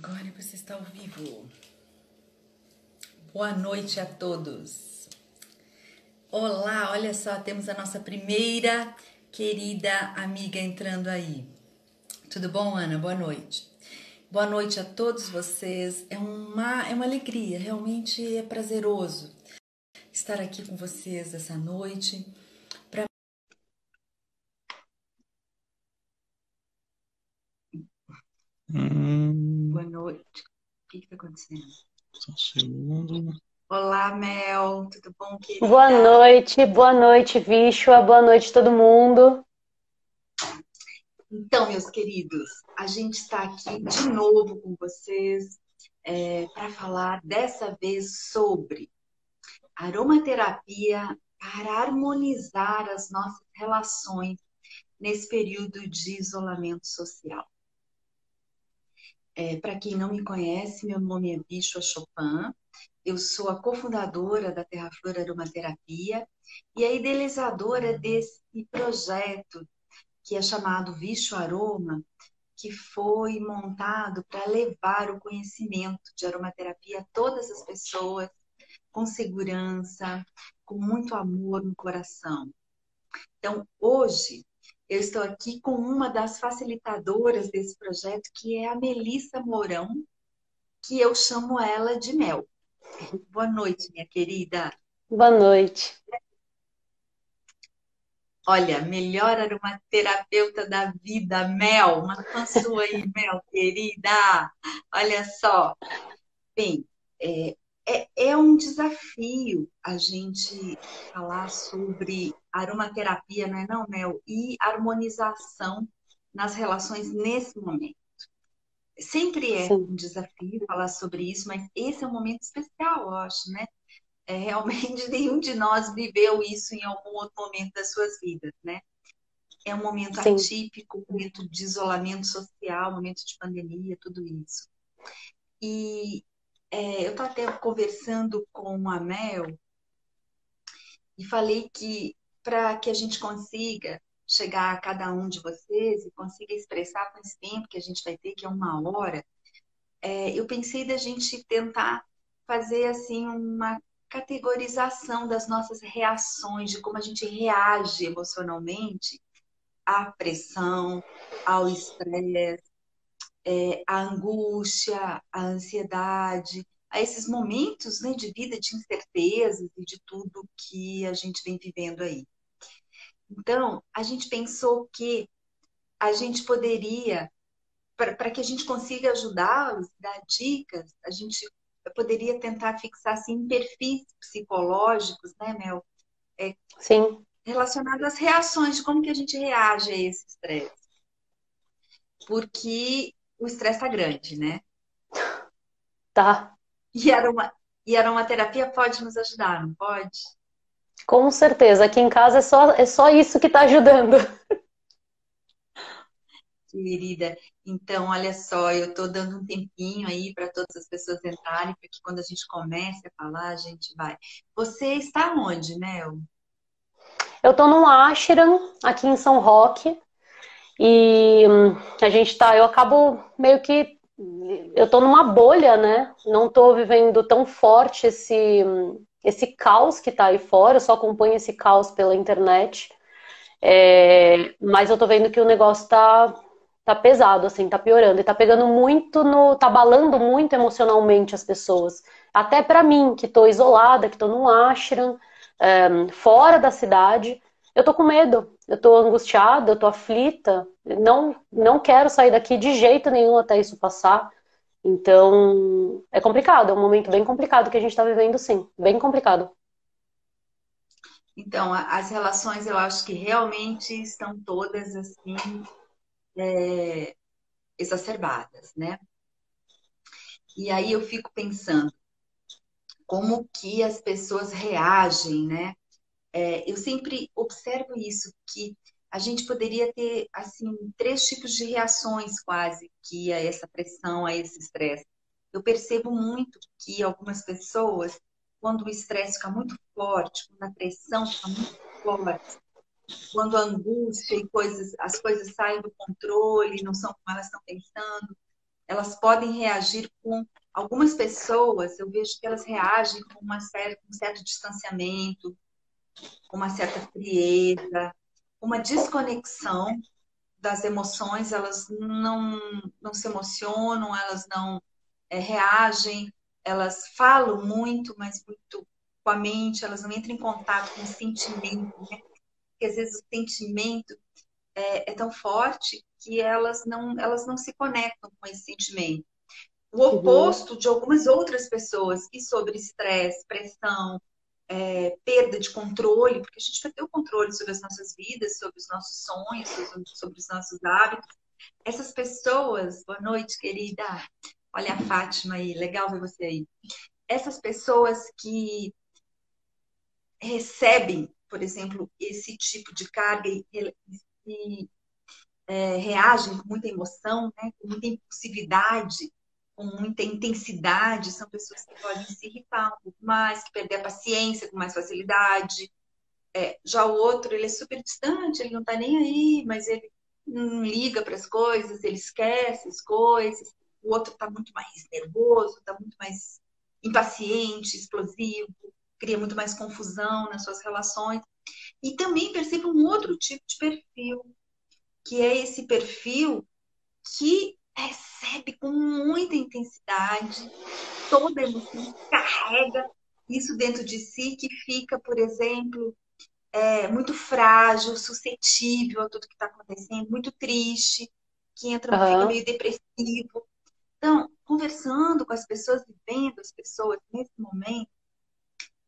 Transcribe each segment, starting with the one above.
Agora você está ao vivo. Boa noite a todos. Olá, olha só, temos a nossa primeira querida amiga entrando aí. Tudo bom, Ana? Boa noite. Boa noite a todos vocês. É uma alegria, realmente é prazeroso estar aqui com vocês essa noite. Boa noite. O que está acontecendo? Só um segundo. Olá, Mel. Tudo bom, querida? Boa noite, Vishwa, boa noite todo mundo. Então, meus queridos, a gente está aqui de novo com vocês para falar dessa vez sobre aromaterapia para harmonizar as nossas relações nesse período de isolamento social. Para quem não me conhece, meu nome é Vishwa Chopin, eu sou a cofundadora da Terra Flor Aromaterapia e a idealizadora desse projeto que é chamado Vishwa Aroma, que foi montado para levar o conhecimento de aromaterapia a todas as pessoas com segurança, com muito amor no coração. Então, hoje, eu estou aqui com uma das facilitadoras desse projeto, que é a Melissa Mourão, que eu chamo ela de Mel. Boa noite, minha querida. Boa noite. Olha, melhor aromaterapeuta da vida, Mel. Uma fã sua aí, Mel, querida. Olha só. Bem, é um desafio a gente falar sobre aromaterapia, não é não, Mel? E harmonização nas relações nesse momento. Sempre é Sim, um desafio falar sobre isso, mas esse é um momento especial, eu acho, né? Realmente nenhum de nós viveu isso em algum outro momento das suas vidas, né? É um momento sim. atípico, um momento de isolamento social, um momento de pandemia, tudo isso. E eu estou até conversando com a Mel e falei que para que a gente consiga chegar a cada um de vocês e consiga expressar com esse tempo que a gente vai ter, que é 1 hora, eu pensei da gente tentar fazer assim uma categorização das nossas reações, de como a gente reage emocionalmente à pressão, ao estresse, à angústia, à ansiedade, a esses momentos, né, de vida de incertezas e de tudo que a gente vem vivendo aí. Então, a gente pensou que a gente poderia, para que a gente consiga ajudá-los, dar dicas, a gente poderia tentar fixar assim, perfis psicológicos, né, Mel? Sim, Relacionados às reações, de como que a gente reage a esse estresse. Porque o estresse está grande, né? tá. E e a aromaterapia pode nos ajudar, não pode? Com certeza. Aqui em casa é só isso que tá ajudando. Querida, então olha só, eu estou dando um tempinho aí para todas as pessoas entrarem, para que quando a gente comece a falar, a gente vai. Você está onde, Mel? Eu tô num ashram aqui em São Roque e eu acabo meio que eu tô numa bolha, né? Não tô vivendo tão forte esse caos que tá aí fora, eu só acompanho esse caos pela internet. Mas eu tô vendo que o negócio tá pesado, assim, tá piorando. E tá pegando muito tá abalando muito emocionalmente as pessoas. Até pra mim, que tô isolada, que tô num ashram, fora da cidade. Eu tô com medo, eu tô angustiada, eu tô aflita. Não quero sair daqui de jeito nenhum até isso passar. Então, é complicado, é um momento bem complicado que a gente tá vivendo, sim. Bem complicado. Então, as relações eu acho que realmente estão todas assim, exacerbadas, né? E aí eu fico pensando como que as pessoas reagem, né? Eu sempre observo isso, que a gente poderia ter, assim, 3 tipos de reações quase que a essa pressão, a esse estresse. Eu percebo muito que algumas pessoas, quando o estresse fica muito forte, quando a pressão fica muito forte, quando a angústia e as coisas saem do controle, não são como elas estão pensando, elas podem reagir com algumas pessoas, eu vejo que elas reagem com um certo distanciamento, com uma certa frieza, uma desconexão das emoções, elas não se emocionam, elas não reagem, elas falam muito, mas muito com a mente, elas não entram em contato com o sentimento, né? Porque às vezes o sentimento é tão forte que elas não se conectam com esse sentimento. O Uhum. oposto de algumas outras pessoas que sobre estresse, pressão, perda de controle, porque a gente perdeu o controle sobre as nossas vidas, sobre os nossos sonhos, sobre os nossos hábitos. Essas pessoas, boa noite, querida. Olha a Fátima aí, legal ver você aí. Essas pessoas que recebem, por exemplo, esse tipo de carga e reagem com muita emoção, né, com muita impulsividade, com muita intensidade, são pessoas que podem se irritar um pouco mais, que perder a paciência com mais facilidade. Já o outro, ele é super distante, ele não tá nem aí, mas ele não liga para as coisas, ele esquece as coisas. O outro tá muito mais nervoso, tá muito mais impaciente, explosivo, cria muito mais confusão nas suas relações. E também percebo um outro tipo de perfil, que é esse perfil que recebe com muita intensidade toda a emoção, carrega isso dentro de si, que fica, por exemplo, muito frágil, suscetível a tudo que está acontecendo, muito triste, fica Aham. meio depressivo. Então, conversando com as pessoas, vivendo as pessoas nesse momento,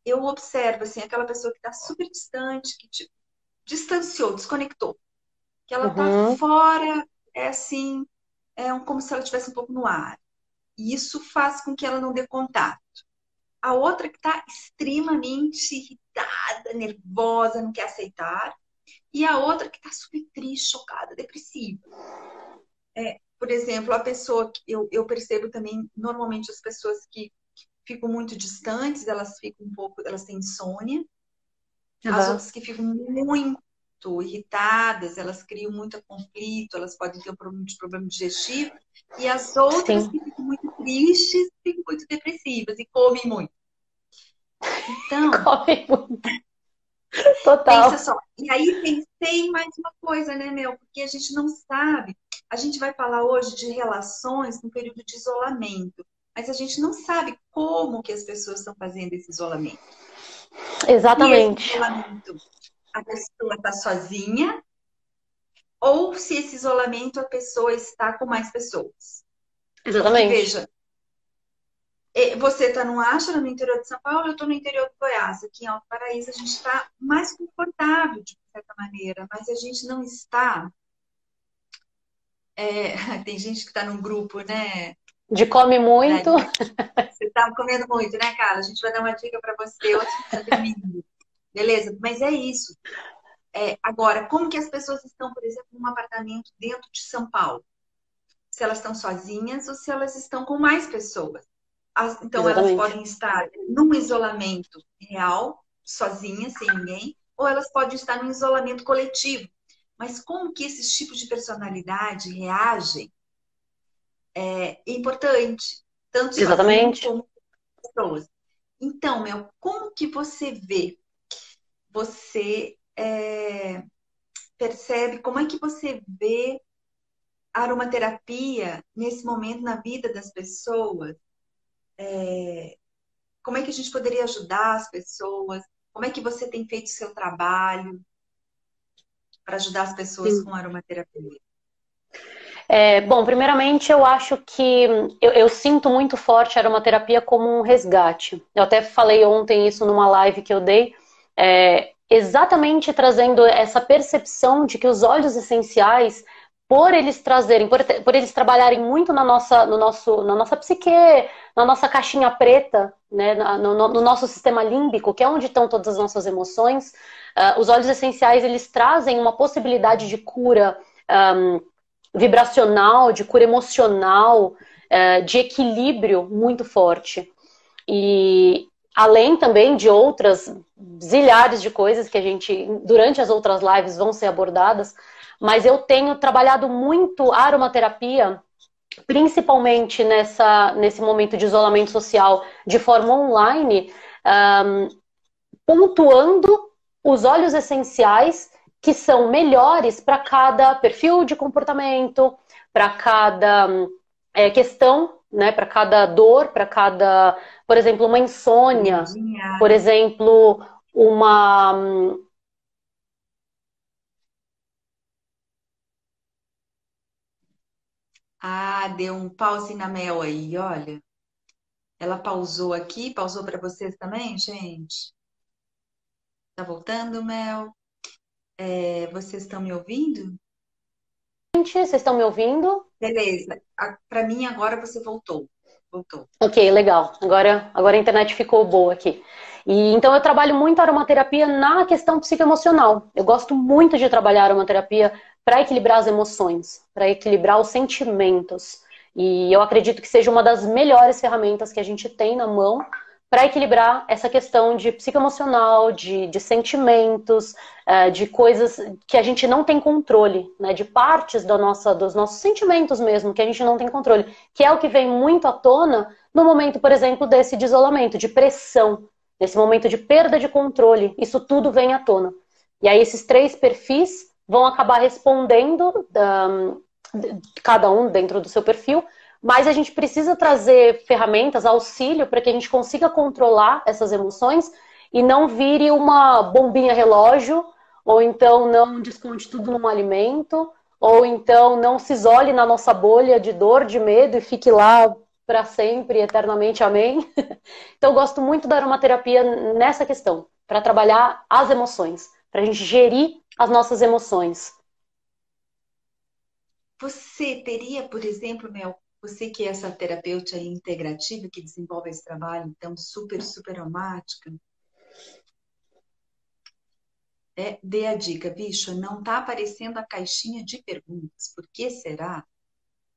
eu observo assim, aquela pessoa que está super distante, que tipo, distanciou, desconectou, que ela está Uhum. fora, assim, como se ela estivesse um pouco no ar. E isso faz com que ela não dê contato. A outra que está extremamente irritada, nervosa, não quer aceitar. E a outra que está super triste, chocada, depressiva. Por exemplo, a pessoa que eu percebo também, normalmente as pessoas que ficam muito distantes, elas ficam um pouco, elas têm insônia. As Aham. outras que ficam muito irritadas, elas criam muito conflito, elas podem ter um problema digestivo. E as outras Sim. que ficam muito tristes, ficam muito depressivas e comem muito. Então, Come muito. pensa Total. só. E aí pensei em mais uma coisa, né, Mel? Porque a gente não sabe. A gente vai falar hoje de relações no período de isolamento, mas a gente não sabe como que as pessoas estão fazendo esse isolamento. Se esse Exatamente. isolamento a pessoa está sozinha, ou se esse isolamento a pessoa está com mais pessoas. Porque, Exatamente. veja, você está no Ashram, no interior de São Paulo, eu estou no interior do Goiás. Aqui em Alto Paraíso a gente está mais confortável, de certa maneira, mas a gente não está. Tem gente que está num grupo, né? De come muito. Dani? Você está comendo muito, né, Carla? A gente vai dar uma dica para você hoje que está dormindo. Beleza? Mas é isso. Agora, como que as pessoas estão, por exemplo, num apartamento dentro de São Paulo? Se elas estão sozinhas ou se elas estão com mais pessoas. Então, elas Exatamente. podem estar num isolamento real, sozinhas, sem ninguém, ou elas podem estar num isolamento coletivo. Mas como que esses tipos de personalidade reagem é importante, tanto sozinho Exatamente. como com pessoas. Então, Mel, como que você vê? Você percebe, como é que você vê a aromaterapia nesse momento na vida das pessoas? Como é que a gente poderia ajudar as pessoas? Como é que você tem feito o seu trabalho para ajudar as pessoas Sim. com aromaterapia? Bom, primeiramente eu acho que eu sinto muito forte a aromaterapia como um resgate. Eu até falei ontem isso numa live que eu dei, exatamente trazendo essa percepção de que os óleos essenciais, por eles trazerem, por eles trabalharem muito na nossa psique, na nossa caixinha preta, né, no nosso sistema límbico, que é onde estão todas as nossas emoções, os óleos essenciais eles trazem uma possibilidade de cura vibracional, de cura emocional, de equilíbrio muito forte. E além também de outras zilhares de coisas que a gente, durante as outras lives, vão ser abordadas, mas eu tenho trabalhado muito a aromaterapia principalmente nesse momento de isolamento social de forma online, pontuando os óleos essenciais que são melhores para cada perfil de comportamento, para cada questão, né, para cada dor, para cada, por exemplo, uma insônia, por exemplo, uma... Ah, deu um pause na Mel aí, olha. Ela pausou aqui, pausou para vocês também, gente? Tá voltando, Mel? Vocês estão me ouvindo? Vocês estão me ouvindo? Beleza. Para mim agora você voltou. Voltou. Ok, legal. Agora a internet ficou boa aqui. E então eu trabalho muito aromaterapia na questão psicoemocional. Eu gosto muito de trabalhar aromaterapia para equilibrar as emoções, para equilibrar os sentimentos. E eu acredito que seja uma das melhores ferramentas que a gente tem na mão para equilibrar essa questão de psicoemocional, de sentimentos, de coisas que a gente não tem controle, né? De partes dos nossos sentimentos mesmo, que a gente não tem controle, que é o que vem muito à tona no momento, por exemplo, desse de isolamento, de pressão, nesse momento de perda de controle. Isso tudo vem à tona. E aí esses 3 perfis vão acabar respondendo, cada um dentro do seu perfil, mas a gente precisa trazer ferramentas, auxílio, para que a gente consiga controlar essas emoções e não vire uma bombinha relógio, ou então não desconte tudo num alimento, ou então não se isole na nossa bolha de dor, de medo e fique lá para sempre, eternamente, amém? Então eu gosto muito da aromaterapia nessa questão, para trabalhar as emoções, para a gente gerir as nossas emoções. Você teria, por exemplo, Mel, você que é essa terapeuta integrativa que desenvolve esse trabalho, então, super aromática, dê a dica, bicho, não tá aparecendo a caixinha de perguntas. Por que será?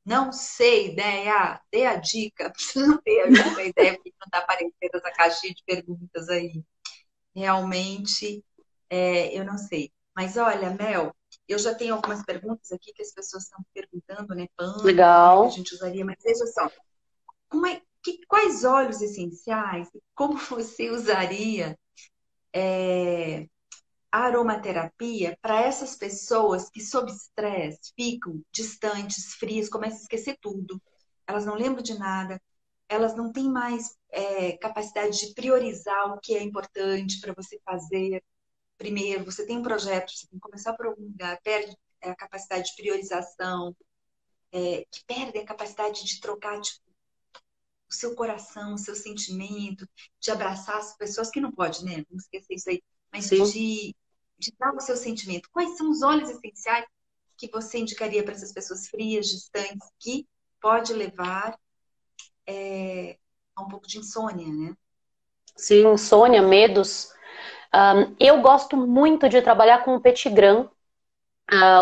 Não sei, ideia. Dê a dica. Você não tem alguma ideia porque não tá aparecendo essa caixinha de perguntas aí. Realmente, eu não sei. Mas olha, Mel, eu já tenho algumas perguntas aqui que as pessoas estão perguntando, né? Pano, Legal. como é que a gente usaria? Mas veja só, quais óleos essenciais, como você usaria a aromaterapia para essas pessoas que, sob estresse, ficam distantes, frias, começam a esquecer tudo, elas não lembram de nada, elas não têm mais capacidade de priorizar o que é importante para você fazer. Primeiro, você tem um projeto, você tem que começar por algum lugar, perde a capacidade de priorização, que perde a capacidade de trocar tipo, o seu coração, o seu sentimento, de abraçar as pessoas, que não pode, né? Vamos esquecer isso aí, mas de dar o seu sentimento. Quais são os óleos essenciais que você indicaria para essas pessoas frias, distantes, que pode levar a um pouco de insônia, né? Sim, insônia, medos. Eu gosto muito de trabalhar com o petigram.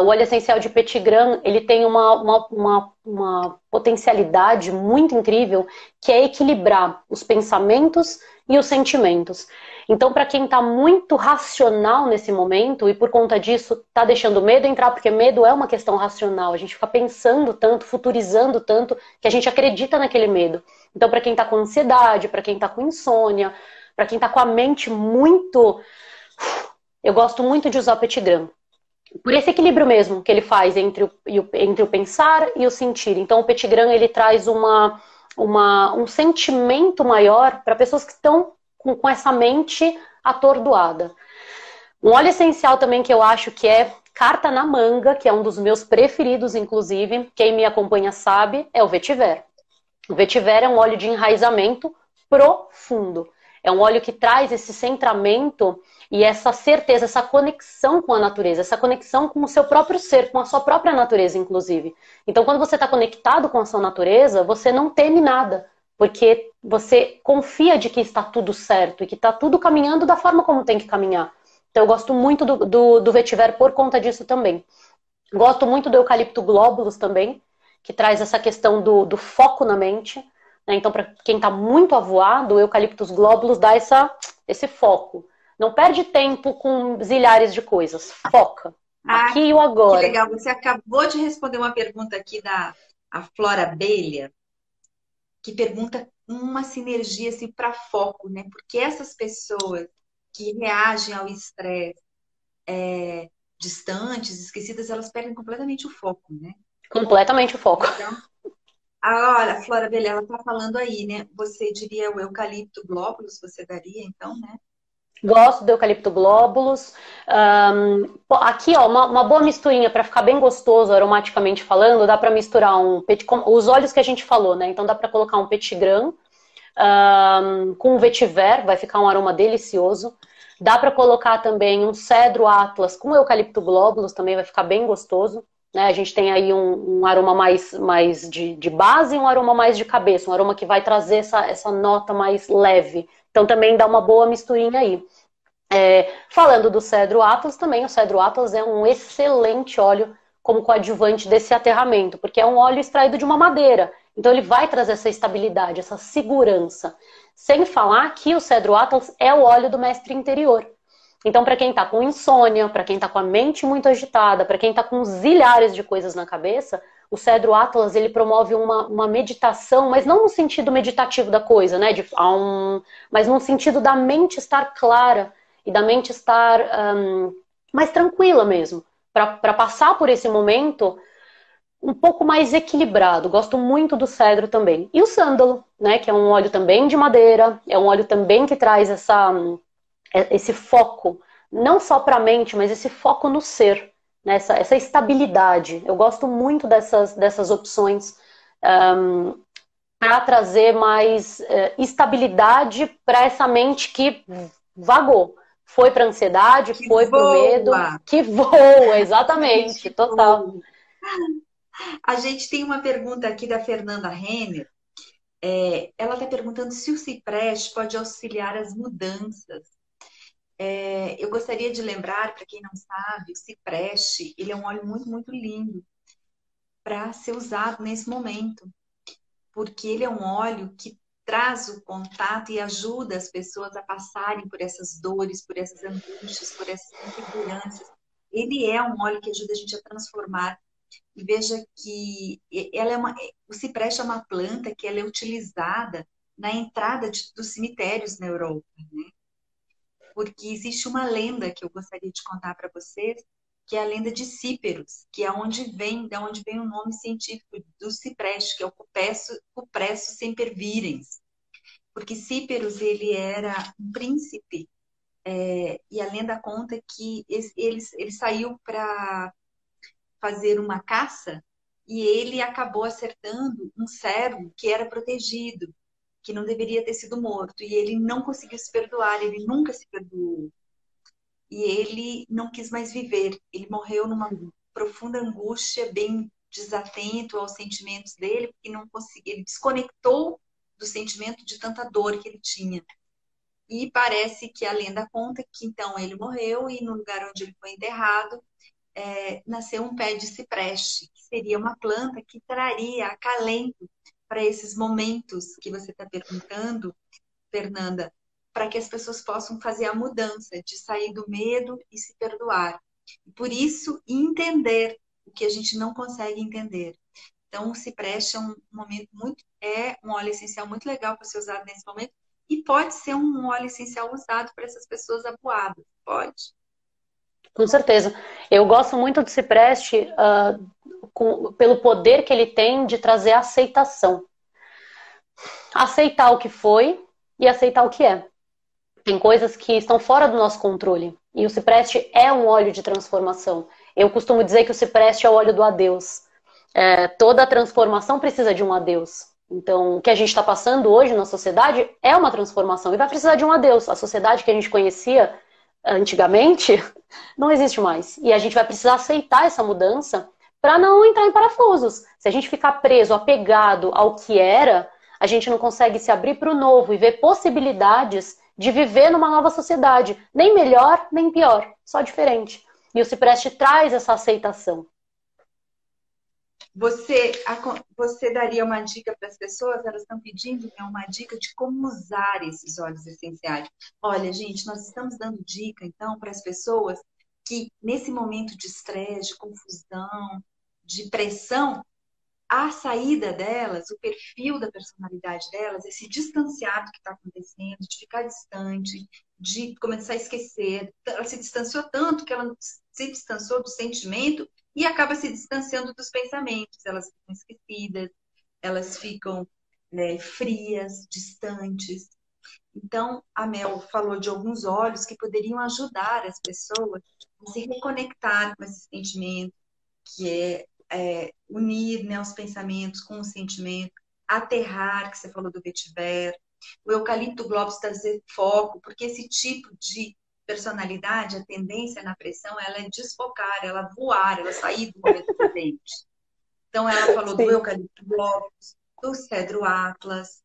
O óleo essencial de petigram, ele tem uma potencialidade muito incrível, que é equilibrar os pensamentos e os sentimentos. Então, para quem está muito racional nesse momento, e por conta disso está deixando medo entrar, porque medo é uma questão racional, a gente fica pensando tanto, futurizando tanto, que a gente acredita naquele medo. Então, para quem está com ansiedade, para quem está com insônia, para quem está com a mente muito... Eu gosto muito de usar o petigram. Por esse equilíbrio mesmo que ele faz entre o pensar e o sentir. Então o petigram, ele traz um sentimento maior para pessoas que estão com essa mente atordoada. Um óleo essencial também que eu acho que é carta na manga, que é um dos meus preferidos, inclusive, quem me acompanha sabe, é o vetiver. O vetiver é um óleo de enraizamento profundo. É um óleo que traz esse centramento e essa certeza, essa conexão com a natureza, essa conexão com o seu próprio ser, com a sua própria natureza, inclusive. Então, quando você está conectado com a sua natureza, você não teme nada, porque você confia de que está tudo certo e que está tudo caminhando da forma como tem que caminhar. Então, eu gosto muito do vetiver por conta disso também. Gosto muito do eucalipto glóbulos também, que traz essa questão do foco na mente. Né? Então, para quem está muito avoado, o eucaliptus glóbulos dá esse foco. Não perde tempo com zilhares de coisas. Foca. Aqui e o agora. Que legal. Você acabou de responder uma pergunta aqui da a Flora Abelha, que pergunta uma sinergia assim, para foco, né? Porque essas pessoas que reagem ao estresse distantes, esquecidas, elas perdem completamente o foco, né? Completamente o foco. Então, olha, a Flora Abelha, ela está falando aí, né? Você diria o eucalipto glóbulos, você daria, então, né? Gosto do eucalipto glóbulos. Aqui, ó, uma boa misturinha para ficar bem gostoso aromaticamente falando, dá para misturar os óleos que a gente falou, né? Então dá para colocar um petit grain com um vetiver, vai ficar um aroma delicioso. Dá para colocar também um cedro atlas com eucalipto glóbulos, também vai ficar bem gostoso. Né? A gente tem aí um aroma mais de base e um aroma mais de cabeça, um aroma que vai trazer essa nota mais leve. Então também dá uma boa misturinha aí. Falando do cedro atlas também, o cedro atlas é um excelente óleo como coadjuvante desse aterramento, porque é um óleo extraído de uma madeira. Então ele vai trazer essa estabilidade, essa segurança. Sem falar que o cedro atlas é o óleo do mestre interior. Então, para quem está com insônia, para quem está com a mente muito agitada, para quem está com zilhares de coisas na cabeça, o cedro atlas ele promove uma meditação, mas não no sentido meditativo da coisa, né? Mas no sentido da mente estar clara e da mente estar mais tranquila mesmo, para passar por esse momento um pouco mais equilibrado. Gosto muito do cedro também. E o sândalo, né? Que é um óleo também de madeira, é um óleo também que traz esse foco, não só para a mente, mas esse foco no ser, né? Essa estabilidade. Eu gosto muito dessas opções para trazer mais estabilidade para essa mente que vagou. Foi para a ansiedade, Que foi para o medo, voa! que voa, A exatamente, gente total. voa. A gente tem uma pergunta aqui da Fernanda Renner. Ela está perguntando se o cipreste pode auxiliar as mudanças. Eu gostaria de lembrar, para quem não sabe, o cipreste, ele é um óleo muito, muito lindo para ser usado nesse momento, porque ele é um óleo que traz o contato e ajuda as pessoas a passarem por essas dores, por essas angústias, por essas inseguranças. Ele é um óleo que ajuda a gente a transformar. E veja que o cipreste é uma planta que ela é utilizada na entrada dos cemitérios na Europa, né? Porque existe uma lenda que eu gostaria de contar para vocês, que é a lenda de Cíperos, que é da onde vem o nome científico do cipreste, que é o Cupressus sempervirens. Porque Cíperos, ele era um príncipe, e a lenda conta que ele saiu para fazer uma caça e ele acabou acertando um servo que era protegido, que não deveria ter sido morto. E ele não conseguiu se perdoar, ele nunca se perdoou. E ele não quis mais viver. Ele morreu numa profunda angústia, bem desatento aos sentimentos dele, porque não conseguia, ele desconectou do sentimento de tanta dor que ele tinha. E parece que a lenda conta que então ele morreu e no lugar onde ele foi enterrado, nasceu um pé de cipreste, que seria uma planta que traria acalento para esses momentos que você está perguntando, Fernanda, para que as pessoas possam fazer a mudança de sair do medo e se perdoar. E por isso, entender o que a gente não consegue entender. Então, o cipreste é um momento um óleo essencial muito legal para ser usado nesse momento e pode ser um óleo essencial usado para essas pessoas abuadas. Pode. Com certeza. Eu gosto muito do cipreste pelo poder que ele tem de trazer aceitação. Aceitar o que foi e aceitar o que é. Tem coisas que estão fora do nosso controle. E o cipreste é um óleo de transformação. Eu costumo dizer que o cipreste é o óleo do adeus. Toda transformação precisa de um adeus. Então, o que a gente está passando hoje na sociedade é uma transformação e vai precisar de um adeus. A sociedade que a gente conhecia antigamente não existe mais. E a gente vai precisar aceitar essa mudança para não entrar em parafusos. Se a gente ficar preso, apegado ao que era, a gente não consegue se abrir para o novo e ver possibilidades de viver numa nova sociedade. Nem melhor, nem pior, só diferente. E o cipreste traz essa aceitação. Você daria uma dica para as pessoas? Elas estão pedindo, né, uma dica de como usar esses óleos essenciais. Olha, gente, nós estamos dando dica, então, para as pessoas que, nesse momento de estresse, de confusão, de pressão, a saída delas, o perfil da personalidade delas, esse distanciado que está acontecendo, de ficar distante, de começar a esquecer. Ela se distanciou tanto que ela se distanciou do sentimento e acaba se distanciando dos pensamentos. Elas ficam esquecidas, elas ficam, né, frias, distantes. Então, a Mel falou de alguns olhos que poderiam ajudar as pessoas a se reconectar com esse sentimento, que unir, né, os pensamentos com o sentimento, aterrar, que você falou do vetiver. O eucalipto globus trazer foco, porque esse tipo de personalidade, a tendência na pressão, ela é desfocar, ela voar, ela sair do momento presente. Então, ela falou do Sim. eucalipto globus, do cedro atlas,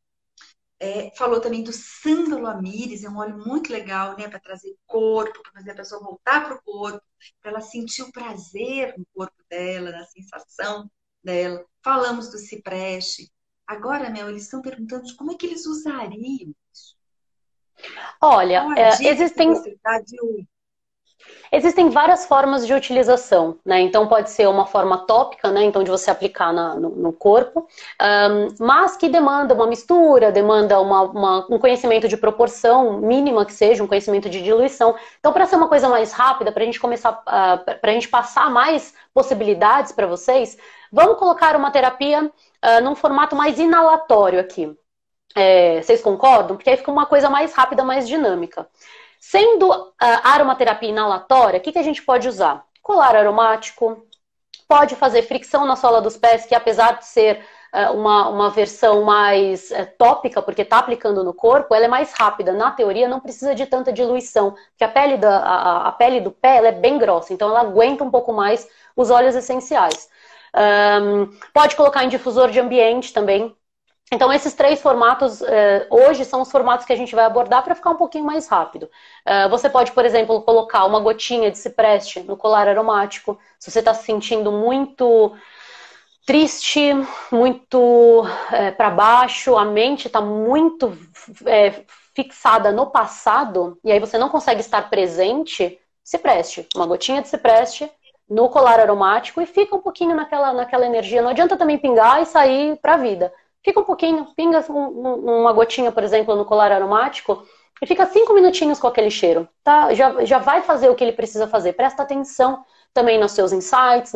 falou também do sândalo amíris, é um óleo muito legal, né, para trazer corpo, para fazer a pessoa voltar para o corpo, para ela sentir o prazer no corpo dela, na sensação dela. Falamos do cipreste. Agora, Mel, eles estão perguntando de como é que eles usariam isso. Olha, Qual a dica que existem você dá de hoje? Existem várias formas de utilização, né? Então pode ser uma forma tópica, né? Então de você aplicar no corpo, mas que demanda uma mistura, demanda um conhecimento de proporção mínima que seja, um conhecimento de diluição. Então para ser uma coisa mais rápida, para a gente começar, para a gente passar mais possibilidades para vocês, vamos colocar uma terapia num formato mais inalatório aqui. Vocês concordam? Porque aí fica uma coisa mais rápida, mais dinâmica. Sendo aromaterapia inalatória, o que a gente pode usar? Colar aromático, pode fazer fricção na sola dos pés, que apesar de ser uma versão mais tópica, porque está aplicando no corpo, ela é mais rápida. Na teoria, não precisa de tanta diluição, porque a pele do pé ela é bem grossa, então ela aguenta um pouco mais os óleos essenciais. Pode colocar em difusor de ambiente também. Então, esses 3 formatos, hoje, são os formatos que a gente vai abordar para ficar um pouquinho mais rápido. Você pode, por exemplo, colocar uma gotinha de cipreste no colar aromático. Se você está se sentindo muito triste, muito para baixo, a mente está muito fixada no passado, e aí você não consegue estar presente, cipreste. Uma gotinha de cipreste no colar aromático e fica um pouquinho naquela energia. Não adianta também pingar e sair para a vida. Fica um pouquinho, pinga uma gotinha, por exemplo, no colar aromático e fica 5 minutinhos com aquele cheiro. Tá? Já vai fazer o que ele precisa fazer. Presta atenção também nos seus insights,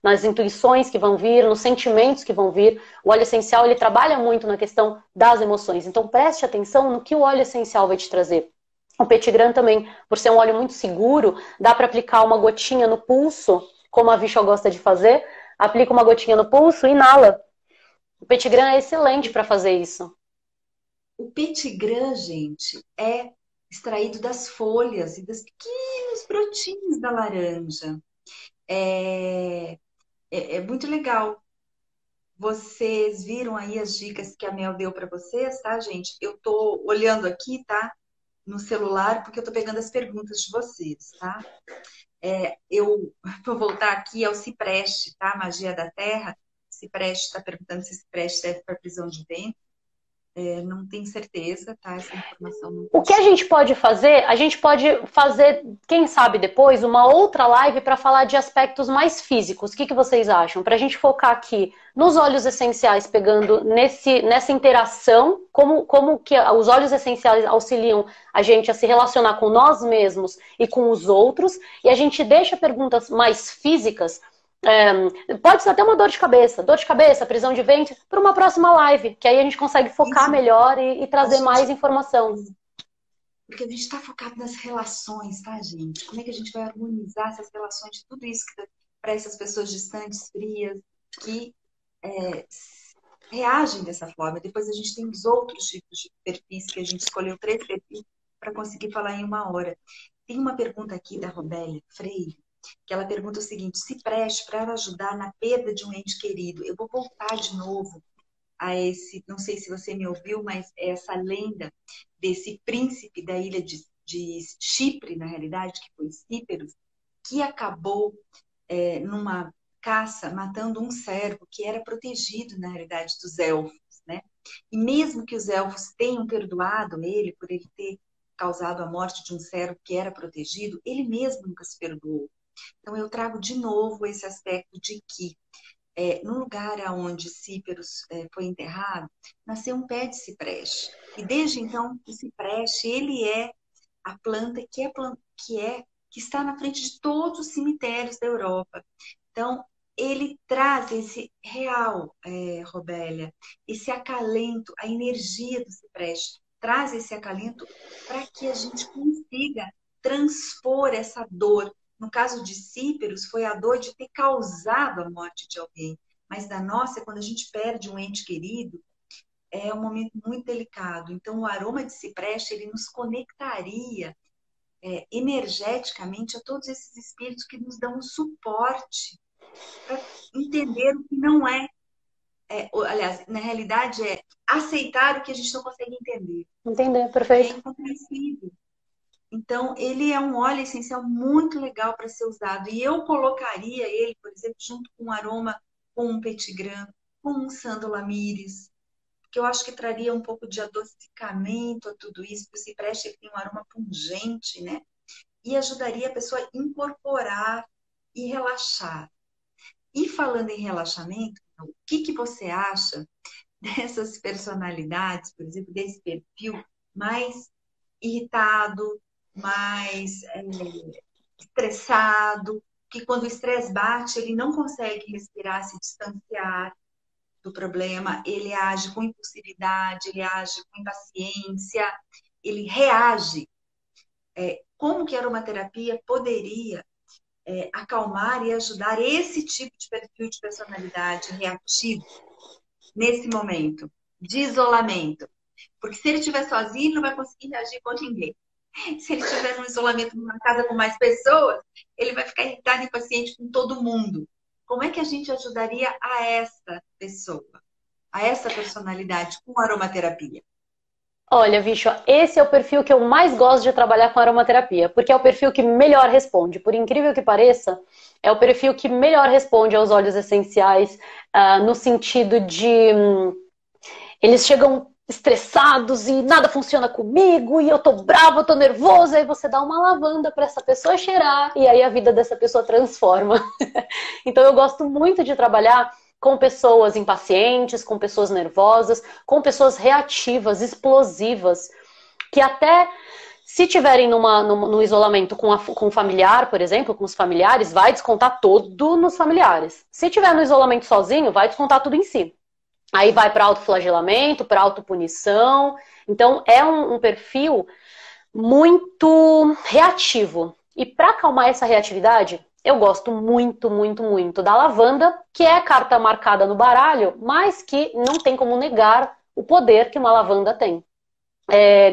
nas intuições que vão vir, nos sentimentos que vão vir. O óleo essencial, ele trabalha muito na questão das emoções. Então preste atenção no que o óleo essencial vai te trazer. O Petitgram também, por ser um óleo muito seguro, dá para aplicar uma gotinha no pulso, como a Visho gosta de fazer. Aplica uma gotinha no pulso e inala. O Petitgram é excelente para fazer isso. O Petitgram, gente, é extraído das folhas e dos pequenos brotinhos da laranja. É muito legal. Vocês viram aí as dicas que a Mel deu para vocês, tá, gente? Eu tô olhando aqui, tá, no celular, porque eu tô pegando as perguntas de vocês, tá? Eu vou voltar aqui ao cipreste, tá? Magia da Terra. Cipreste está perguntando se cipreste serve para prisão de ventre. Não tenho certeza, tá? Essa informação não O que a gente pode fazer, quem sabe depois, uma outra live para falar de aspectos mais físicos. O que vocês acham? Para a gente focar aqui nos óleos essenciais, pegando nessa interação, como que os óleos essenciais auxiliam a gente a se relacionar com nós mesmos e com os outros, e a gente deixa perguntas mais físicas. Pode ser até uma dor de cabeça, prisão de ventre, para uma próxima live, que aí a gente consegue focar melhor e trazer mais informação. Porque a gente está focado nas relações, tá, gente? Como é que a gente vai harmonizar essas relações de tudo isso para essas pessoas distantes, frias, que reagem dessa forma. Depois a gente tem os outros tipos de perfis, que a gente escolheu 3 perfis para conseguir falar em 1 hora. Tem uma pergunta aqui da Robélia Freire, que ela pergunta o seguinte: se preste para ajudar na perda de um ente querido. Eu vou voltar de novo a esse, não sei se você me ouviu, mas essa lenda desse príncipe da ilha de Chipre, na realidade, que foi Cíperos, que acabou numa caça matando um servo que era protegido, na realidade, dos elfos, né? E mesmo que os elfos tenham perdoado ele por ele ter causado a morte de um servo que era protegido, ele mesmo nunca se perdoou. Então, eu trago de novo esse aspecto de que no lugar onde Cíperos foi enterrado, nasceu um pé de cipreste. E desde então, o cipreste, ele é a planta que está na frente de todos os cemitérios da Europa. Então, ele traz esse real, Robélia, esse acalento, a energia do cipreste, traz esse acalento para que a gente consiga transpor essa dor. No caso de Cíperos, foi a dor de ter causado a morte de alguém. Mas da nossa, quando a gente perde um ente querido, é um momento muito delicado. Então, o aroma de cipreste, ele nos conectaria energeticamente a todos esses espíritos que nos dão um suporte para entender o que não aliás, na realidade é aceitar o que a gente não consegue entender. Entender, É perfeito. incompreensível. Então, ele é um óleo essencial muito legal para ser usado. E eu colocaria ele, por exemplo, junto com um aroma, com um petigram, com um sandolamires, que eu acho que traria um pouco de adocicamento a tudo isso, porque o cipreste ele tem um aroma pungente, né? E ajudaria a pessoa a incorporar e relaxar. E falando em relaxamento, o que você acha dessas personalidades, por exemplo, desse perfil mais irritado, mais estressado, que quando o estresse bate, ele não consegue respirar, se distanciar do problema, ele age com impulsividade, ele age com impaciência, ele reage. Como que a aromaterapia poderia acalmar e ajudar esse tipo de perfil de personalidade reativo nesse momento de isolamento? Porque se ele estiver sozinho, ele não vai conseguir reagir com ninguém. Se ele estiver num isolamento numa casa com mais pessoas, ele vai ficar irritado e impaciente com todo mundo. Como é que a gente ajudaria a essa pessoa, a essa personalidade com aromaterapia? Olha, Vixe, esse é o perfil que eu mais gosto de trabalhar com aromaterapia, porque é o perfil que melhor responde. Por incrível que pareça, é o perfil que melhor responde aos óleos essenciais, no sentido de eles chegam estressados e nada funciona comigo, e eu tô brava, eu tô nervosa, aí você dá uma lavanda para essa pessoa cheirar, e aí a vida dessa pessoa transforma. Então eu gosto muito de trabalhar com pessoas impacientes, com pessoas nervosas, com pessoas reativas, explosivas, que até se tiverem no isolamento com um familiar, por exemplo, com os familiares, vai descontar tudo nos familiares. Se tiver no isolamento sozinho, vai descontar tudo em si. Aí vai para autoflagelamento, para autopunição. Então é um perfil muito reativo. E para acalmar essa reatividade, eu gosto muito, muito, muito da lavanda, que é a carta marcada no baralho, mas que não tem como negar o poder que uma lavanda tem.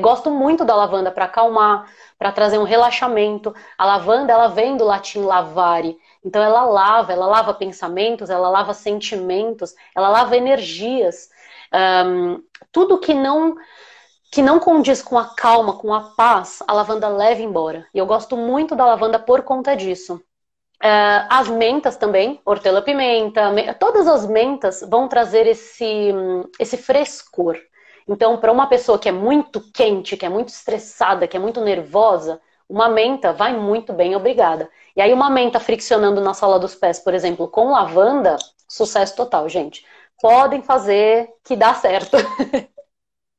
Gosto muito da lavanda para acalmar, para trazer um relaxamento. A lavanda, ela vem do latim lavare. Então ela lava pensamentos, ela lava sentimentos, ela lava energias. Tudo que não condiz com a calma, com a paz, a lavanda leva embora. E eu gosto muito da lavanda por conta disso. As mentas também, hortelã-pimenta, todas as mentas vão trazer esse frescor. Então, para uma pessoa que é muito quente, que é muito estressada, que é muito nervosa, uma menta vai muito bem, obrigada. E aí uma menta friccionando na sola dos pés, por exemplo, com lavanda, sucesso total, gente. Podem fazer que dá certo.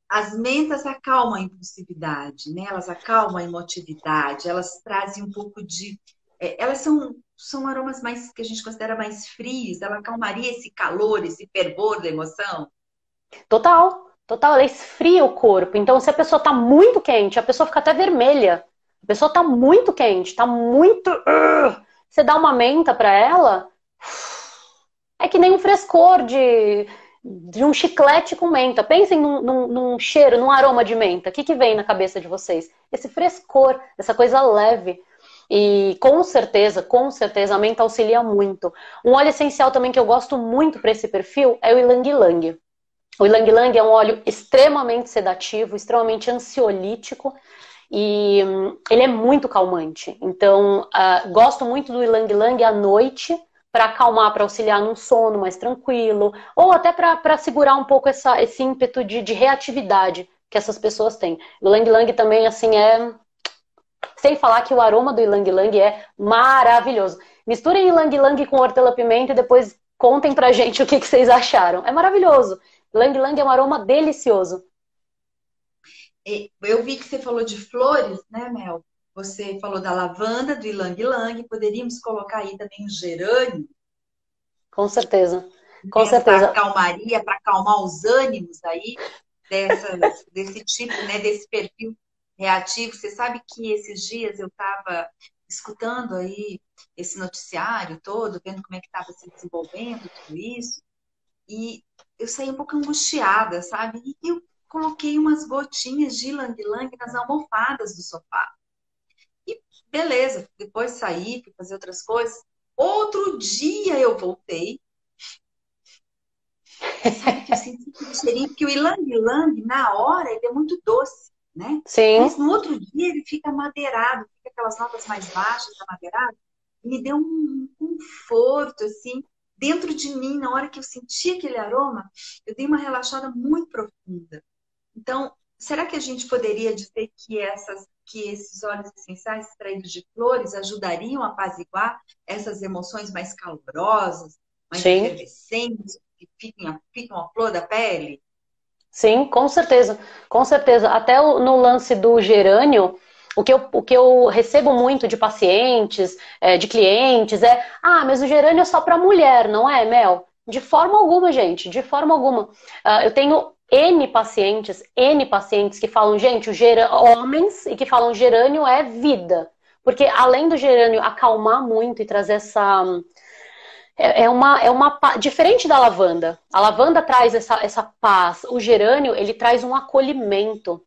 As mentas acalmam a impulsividade, né? Elas acalmam a emotividade, elas trazem um pouco de... elas são aromas mais que a gente considera mais frios, ela acalmaria esse calor, esse fervor da emoção? Total, ela esfria o corpo. Então, se a pessoa tá muito quente, a pessoa fica até vermelha. A pessoa tá muito quente, tá muito... Você dá uma menta pra ela, é que nem um frescor de um chiclete com menta. Pensem num cheiro, num aroma de menta. O que vem na cabeça de vocês? Esse frescor, essa coisa leve. E com certeza, a menta auxilia muito. Um óleo essencial também que eu gosto muito para esse perfil é o ylang-ylang. O ylang-ylang é um óleo extremamente sedativo, extremamente ansiolítico e ele é muito calmante. Então, gosto muito do ylang-ylang à noite para acalmar, para auxiliar num sono mais tranquilo, ou até para segurar um pouco esse ímpeto de reatividade que essas pessoas têm. O ylang-ylang também, assim, sem falar que o aroma do ylang-ylang é maravilhoso. Misturem ylang-ylang com hortelã-pimenta e depois Contem pra gente o que vocês acharam. É maravilhoso. Ylang Ylang é um aroma delicioso. Eu vi que você falou de flores, né, Mel? Você falou da lavanda, do ylang ylang. Poderíamos colocar aí também o gerânio, Com certeza. Com essa certeza. calmaria para acalmar os ânimos aí desse tipo, né, desse perfil reativo. Você sabe que esses dias eu estava escutando aí esse noticiário todo, vendo como é que estava se desenvolvendo tudo isso, e eu saí um pouco angustiada, sabe? E eu coloquei umas gotinhas de ylang-ylang nas almofadas do sofá. E beleza, depois saí, fui fazer outras coisas. Outro dia eu voltei. Sabe que eu senti aquele cheirinho, porque o ylang-ylang, na hora, ele é muito doce, né? Sim. Mas no outro dia ele fica amadeirado, fica aquelas notas mais baixas, amadeirado. E me deu um conforto, assim, dentro de mim. Na hora que eu senti aquele aroma, eu dei uma relaxada muito profunda. Então, será que a gente poderia dizer que esses óleos essenciais extraídos de flores ajudariam a apaziguar essas emoções mais calorosas, mais Sim. efervescentes, que ficam à flor da pele? Sim, com certeza. Com certeza. Até no lance do gerânio, o que eu recebo muito de pacientes, de clientes, mas o gerânio é só para mulher, não é, Mel? De forma alguma, gente, de forma alguma. Eu tenho N pacientes que falam, gente, homens, e que falam gerânio é vida. Porque além do gerânio acalmar muito e trazer diferente da lavanda. A lavanda traz essa paz. O gerânio, ele traz um acolhimento.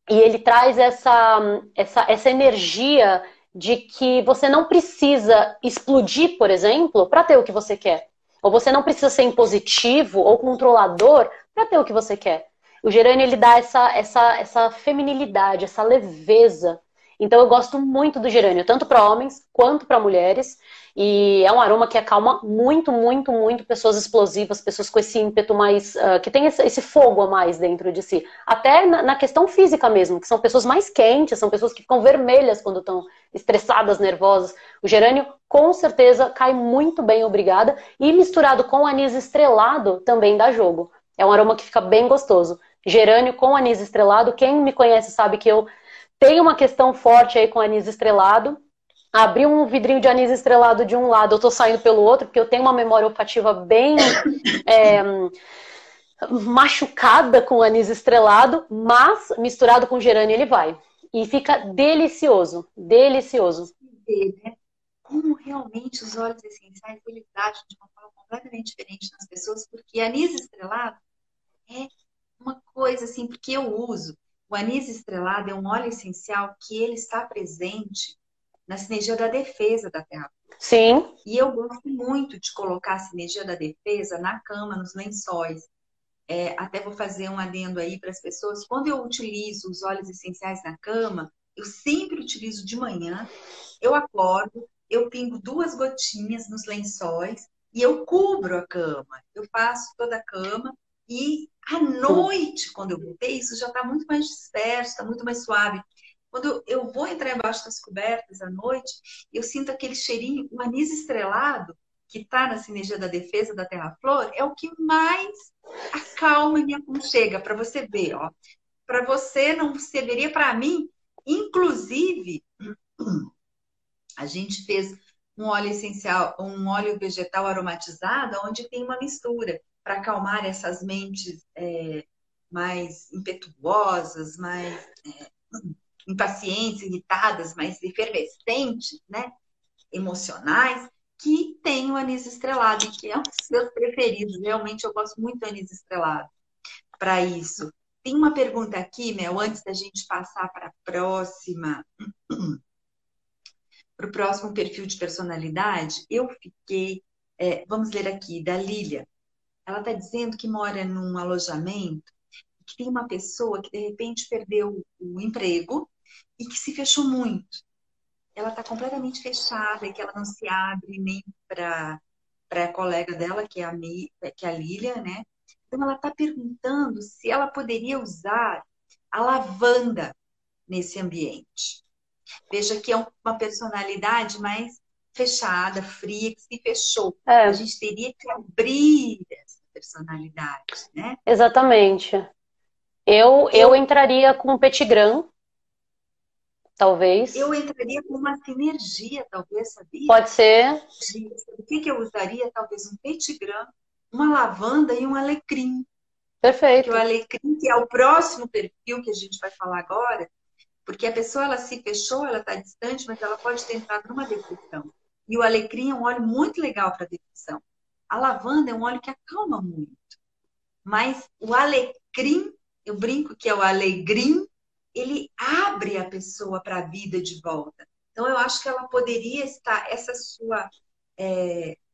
E ele traz essa energia de que você não precisa explodir, por exemplo, para ter o que você quer. Ou você não precisa ser impositivo ou controlador para ter o que você quer. O gerânio, ele dá essa feminilidade, essa leveza. Então eu gosto muito do gerânio, tanto para homens quanto para mulheres. E é um aroma que acalma muito, muito, muito pessoas explosivas, pessoas com esse ímpeto mais, que tem esse fogo a mais dentro de si. Até na questão física mesmo, que são pessoas mais quentes, são pessoas que ficam vermelhas quando estão estressadas, nervosas. O gerânio, com certeza, cai muito bem, obrigada. E misturado com anis estrelado, também dá jogo. É um aroma que fica bem gostoso. Gerânio com anis estrelado, quem me conhece sabe que eu tenho uma questão forte aí com anis estrelado. Abri um vidrinho de anis estrelado de um lado, eu tô saindo pelo outro, porque eu tenho uma memória olfativa bem machucada com anis estrelado, mas misturado com gerânio ele vai. E fica delicioso, delicioso. Né? Como realmente os óleos essenciais eles agem de uma forma completamente diferente nas pessoas, porque anis estrelado é uma coisa assim, porque eu uso. O anis estrelado é um óleo essencial que ele está presente na sinergia da defesa da terra. Sim. E eu gosto muito de colocar a sinergia da defesa na cama, nos lençóis. Até vou fazer um adendo aí para as pessoas. Quando eu utilizo os óleos essenciais na cama, eu sempre utilizo de manhã. Eu acordo, eu pingo 2 gotinhas nos lençóis e eu cubro a cama. Eu faço toda a cama e à noite, quando eu botei, isso já está muito mais disperso, está muito mais suave. Quando eu vou entrar embaixo das cobertas à noite, eu sinto aquele cheirinho, o anis estrelado, que está na sinergia da defesa da Terra-Flor, é o que mais acalma e me aconchega, para você ver, ó. Para você não serviria para mim, inclusive, a gente fez um óleo essencial, um óleo vegetal aromatizado, onde tem uma mistura para acalmar essas mentes mais impetuosas, mais impacientes, irritadas, mais efervescentes, né? Emocionais, que tem o anis estrelado, e que é um dos meus preferidos. Realmente eu gosto muito do anis estrelado para isso. Tem uma pergunta aqui, Mel, antes da gente passar para o próximo perfil de personalidade. Eu fiquei, vamos ler aqui, da Lília. Ela está dizendo que mora num alojamento, que tem uma pessoa que de repente perdeu o emprego e que se fechou muito. Ela está completamente fechada e que ela não se abre nem para a colega dela, que é a Lília, né? Então, ela está perguntando se ela poderia usar a lavanda nesse ambiente. Veja que é uma personalidade mais fechada, fria, que se fechou. A É, gente teria que abrir essa personalidade, né? exatamente. Eu Eu, entraria com o Petigram, talvez. eu entraria com uma sinergia, talvez, sabia? Pode ser. O que que eu usaria? Talvez um petigram, uma lavanda e um alecrim. Porque o Perfeito. alecrim, que é o próximo perfil que a gente vai falar agora, porque a pessoa ela se fechou, ela está distante, mas ela pode ter entrado numa depressão. E o alecrim é um óleo muito legal para depressão. A lavanda é um óleo que acalma muito. Mas o alecrim, eu brinco que é o alegrim, ele abre a pessoa para a vida de volta. Então, eu acho que ela poderia estar, essa sua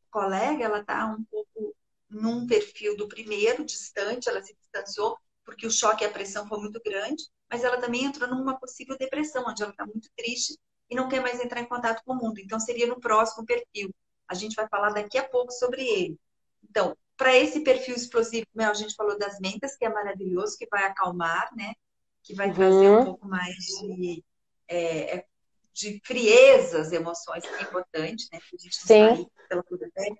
colega, ela está um pouco num perfil do primeiro, distante, ela se distanciou porque o choque e a pressão foi muito grande, mas ela também entrou numa possível depressão, onde ela está muito triste e não quer mais entrar em contato com o mundo. Então, seria no próximo perfil. A gente vai falar daqui a pouco sobre ele. Então, para esse perfil explosivo, a gente falou das mentas, que é maravilhoso, que vai acalmar, né? Que vai trazer um Uhum. pouco mais de frieza às emoções, que é importante, né? Para a gente não Sim. sair pela cor da pele.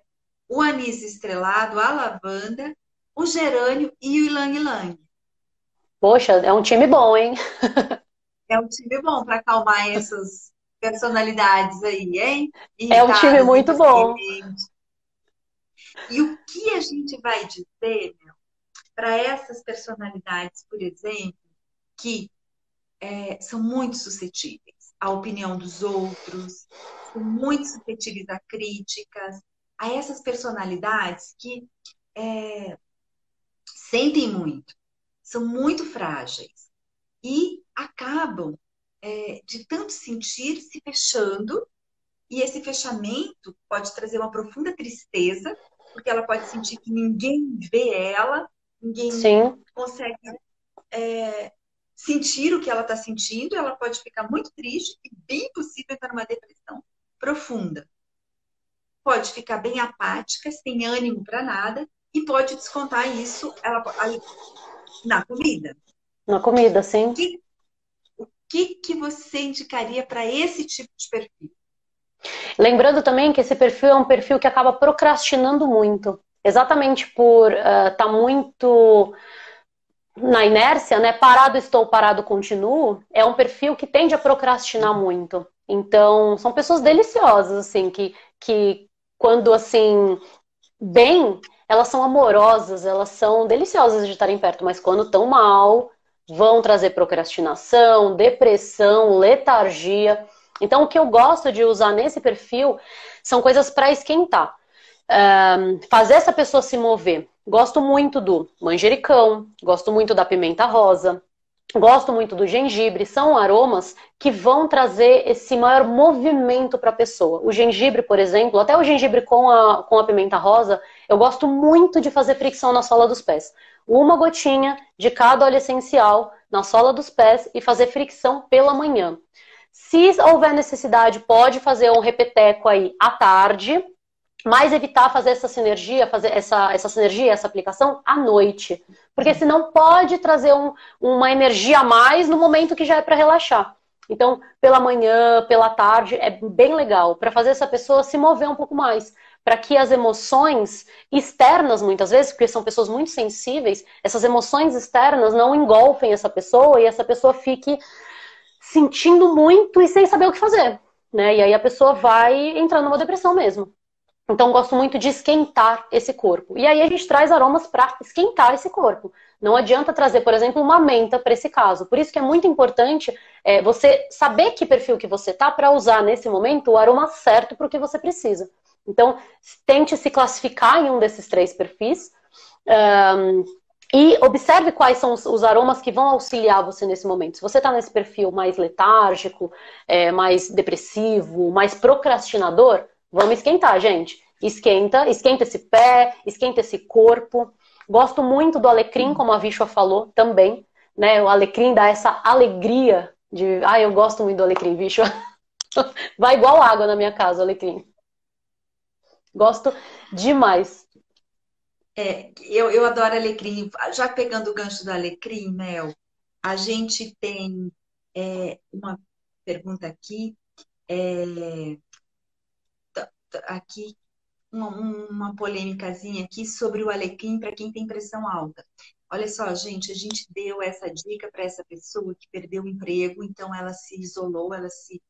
O anis estrelado, a lavanda, o gerânio e o ylang-ylang. Poxa, é um time bom, hein? É um time bom para acalmar essas personalidades aí, hein? É um time Irritadas, muito bom. impacientes. E o que a gente vai dizer para essas personalidades, por exemplo, que são muito suscetíveis à opinião dos outros, são muito suscetíveis a críticas, a essas personalidades que sentem muito, são muito frágeis e acabam, de tanto sentir, se fechando, e esse fechamento pode trazer uma profunda tristeza, porque ela pode sentir que ninguém vê ela, ninguém Sim. consegue sentir o que ela está sentindo, ela pode ficar muito triste e bem possível entrar numa depressão profunda. Pode ficar bem apática, sem ânimo para nada, e pode descontar isso na comida. Na comida, O sim. que, que você indicaria para esse tipo de perfil? Lembrando também que esse perfil é um perfil que acaba procrastinando muito. Exatamente por estar muito na inércia, né? Parado estou, parado continuo, é um perfil que tende a procrastinar muito. Então, são pessoas deliciosas, assim, que quando, assim, bem, elas são amorosas, elas são deliciosas de estarem perto, mas quando estão mal, vão trazer procrastinação, depressão, letargia. Então, o que eu gosto de usar nesse perfil são coisas para esquentar. Fazer essa pessoa se mover. Gosto muito do manjericão, gosto muito da pimenta rosa, gosto muito do gengibre. São aromas que vão trazer esse maior movimento para a pessoa. O gengibre, por exemplo, até o gengibre com a pimenta rosa, eu gosto muito de fazer fricção na sola dos pés. Uma gotinha de cada óleo essencial na sola dos pés e fazer fricção pela manhã. Se houver necessidade, pode fazer um repeteco aí à tarde, mas evitar fazer essa sinergia, essa aplicação à noite. Porque senão pode trazer uma energia a mais no momento que já é para relaxar. Então, pela manhã, pela tarde, é bem legal para fazer essa pessoa se mover um pouco mais. Para que as emoções externas, muitas vezes, porque são pessoas muito sensíveis, essas emoções externas não engolfem essa pessoa e essa pessoa fique sentindo muito e sem saber o que fazer. Né? E aí a pessoa vai entrar numa depressão mesmo. Então, gosto muito de esquentar esse corpo. E aí a gente traz aromas para esquentar esse corpo. Não adianta trazer, por exemplo, uma menta para esse caso. Por isso que é muito importante você saber que perfil que você tá para usar nesse momento o aroma certo para o que você precisa. Então, tente se classificar em um desses três perfis. E observe quais são os aromas que vão auxiliar você nesse momento. Se você está nesse perfil mais letárgico, mais depressivo, mais procrastinador, vamos esquentar, gente. Esquenta esse pé, esquenta esse corpo. Gosto muito do alecrim, como a Vichua falou também. Né? O alecrim dá essa alegria de. Ah, eu gosto muito do alecrim, Vichua. Vai igual água na minha casa, o alecrim. Gosto demais. Eu adoro alecrim. Já pegando o gancho do alecrim, Mel, a gente tem uma pergunta aqui. aqui uma polêmicazinha aqui sobre o alecrim para quem tem pressão alta. Olha só, gente, a gente deu essa dica para essa pessoa que perdeu o emprego, então ela se isolou, ela se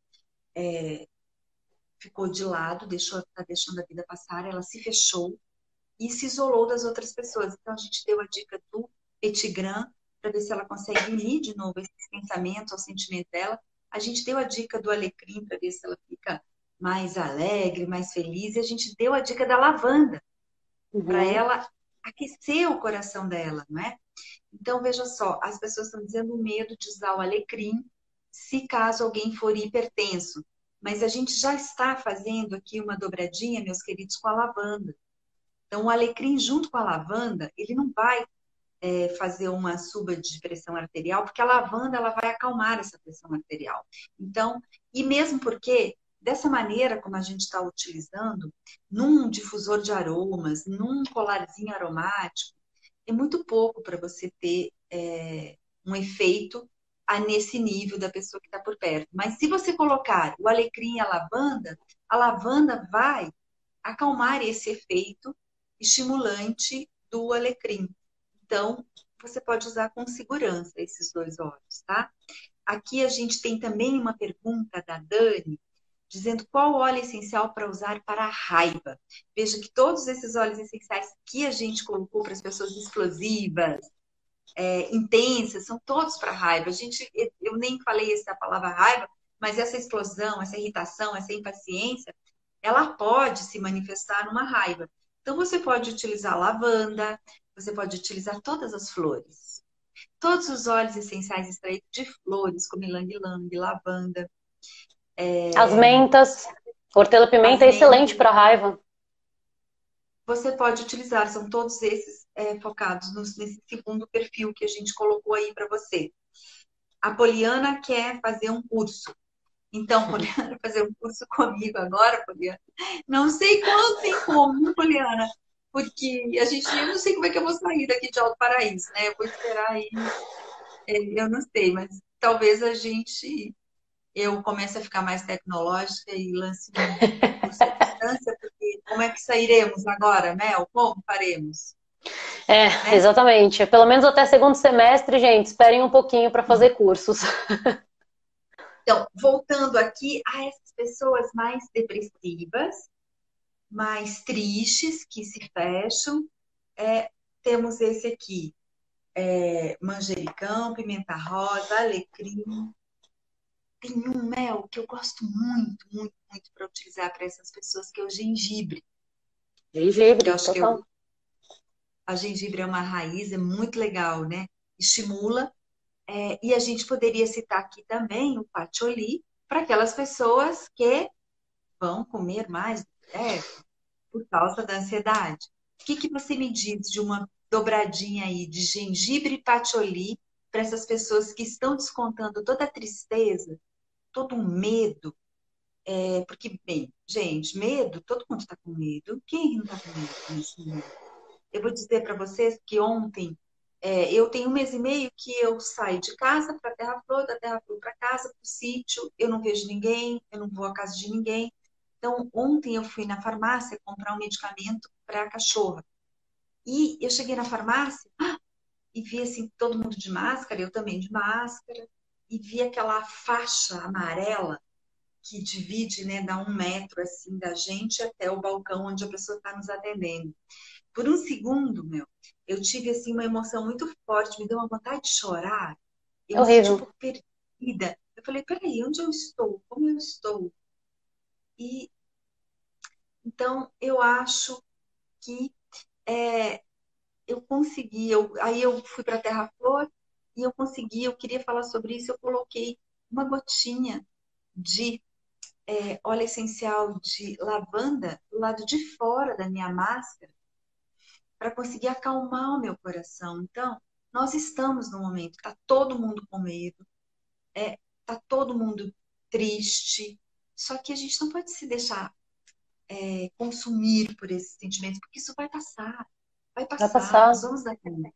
ficou de lado, tá deixando a vida passar, ela se fechou e se isolou das outras pessoas. Então a gente deu a dica do Petigram para ver se ela consegue unir de novo esses pensamentos ao sentimento dela. A gente deu a dica do alecrim para ver se ela fica mais alegre, mais feliz. E a gente deu a dica da lavanda para Uhum. ela aquecer o coração dela, não é? Então, veja só, as pessoas estão dizendo o medo de usar o alecrim se caso alguém for hipertenso. Mas a gente já está fazendo aqui uma dobradinha, meus queridos, com a lavanda. Então, o alecrim junto com a lavanda, ele não vai fazer uma suba de pressão arterial, porque a lavanda ela vai acalmar essa pressão arterial. Então, e mesmo porque, dessa maneira como a gente está utilizando, num difusor de aromas, num colarzinho aromático, é muito pouco para você ter um efeito nesse nível da pessoa que está por perto. Mas se você colocar o alecrim e a lavanda vai acalmar esse efeito estimulante do alecrim. Então, você pode usar com segurança esses dois óleos, tá? Aqui a gente tem também uma pergunta da Dani, dizendo qual óleo essencial para usar para a raiva. Veja que todos esses óleos essenciais que a gente colocou para as pessoas explosivas, intensas, são todos para raiva. Eu nem falei essa palavra raiva, mas essa explosão, essa irritação, essa impaciência, ela pode se manifestar numa raiva. Então, você pode utilizar lavanda, você pode utilizar todas as flores. Todos os óleos essenciais extraídos de flores, como ylang-ylang, lavanda. As mentas, hortelã-pimenta é excelente para raiva. Você pode utilizar, são todos esses focados nesse segundo perfil que a gente colocou aí para você. A Poliana quer fazer um curso. Então, Poliana, fazer um curso comigo agora, Poliana. Não sei quando tem como, Poliana? Porque eu não sei como é que eu vou sair daqui de Alto Paraíso, né? Eu vou esperar aí, eu não sei, mas talvez eu comece a ficar mais tecnológica e lance um curso à distância, porque como é que sairemos agora, Mel? Como faremos? Né? Exatamente. Pelo menos até segundo semestre, gente, esperem um pouquinho para fazer cursos. Então, voltando aqui a essas pessoas mais depressivas, mais tristes, que se fecham, temos esse aqui, manjericão, pimenta rosa, alecrim. Tem um mel que eu gosto muito, muito, muito para utilizar para essas pessoas, que é o gengibre. Gengibre, Eu acho que total. a gengibre é uma raiz, é muito legal, né? Estimula. E a gente poderia citar aqui também o patchouli para aquelas pessoas que vão comer mais do que deve por causa da ansiedade. O que você me diz de uma dobradinha aí de gengibre e patchouli para essas pessoas que estão descontando toda a tristeza, todo o medo? Porque, bem, gente, medo, todo mundo está com medo. Quem não está com medo nesse momento? Eu vou dizer para vocês que ontem, eu tenho 1 mês e meio que eu saio de casa para a Terra-Flor, da Terra-Flor para casa, para o sítio, eu não vejo ninguém, eu não vou à casa de ninguém. Então, ontem eu fui na farmácia comprar um medicamento para a cachorra. E eu cheguei na farmácia e vi assim, todo mundo de máscara, eu também de máscara, e vi aquela faixa amarela que divide, né, dá 1 metro assim da gente até o balcão onde a pessoa está nos atendendo. Por um segundo, eu tive assim uma emoção muito forte, me deu uma vontade de chorar. Eu É me senti um horrível. pouco perdida. Eu falei, peraí, onde eu estou? Como eu estou? E então eu acho que eu consegui. Aí eu fui para a Terra-Flor e eu consegui. Eu queria falar sobre isso. Eu coloquei uma gotinha de óleo essencial de lavanda do lado de fora da minha máscara para conseguir acalmar o meu coração. Então, nós estamos no momento, está todo mundo com medo, está todo mundo triste, só que a gente não pode se deixar consumir por esses sentimentos, porque isso vai Vai passar, nós passar. vamos dar conta.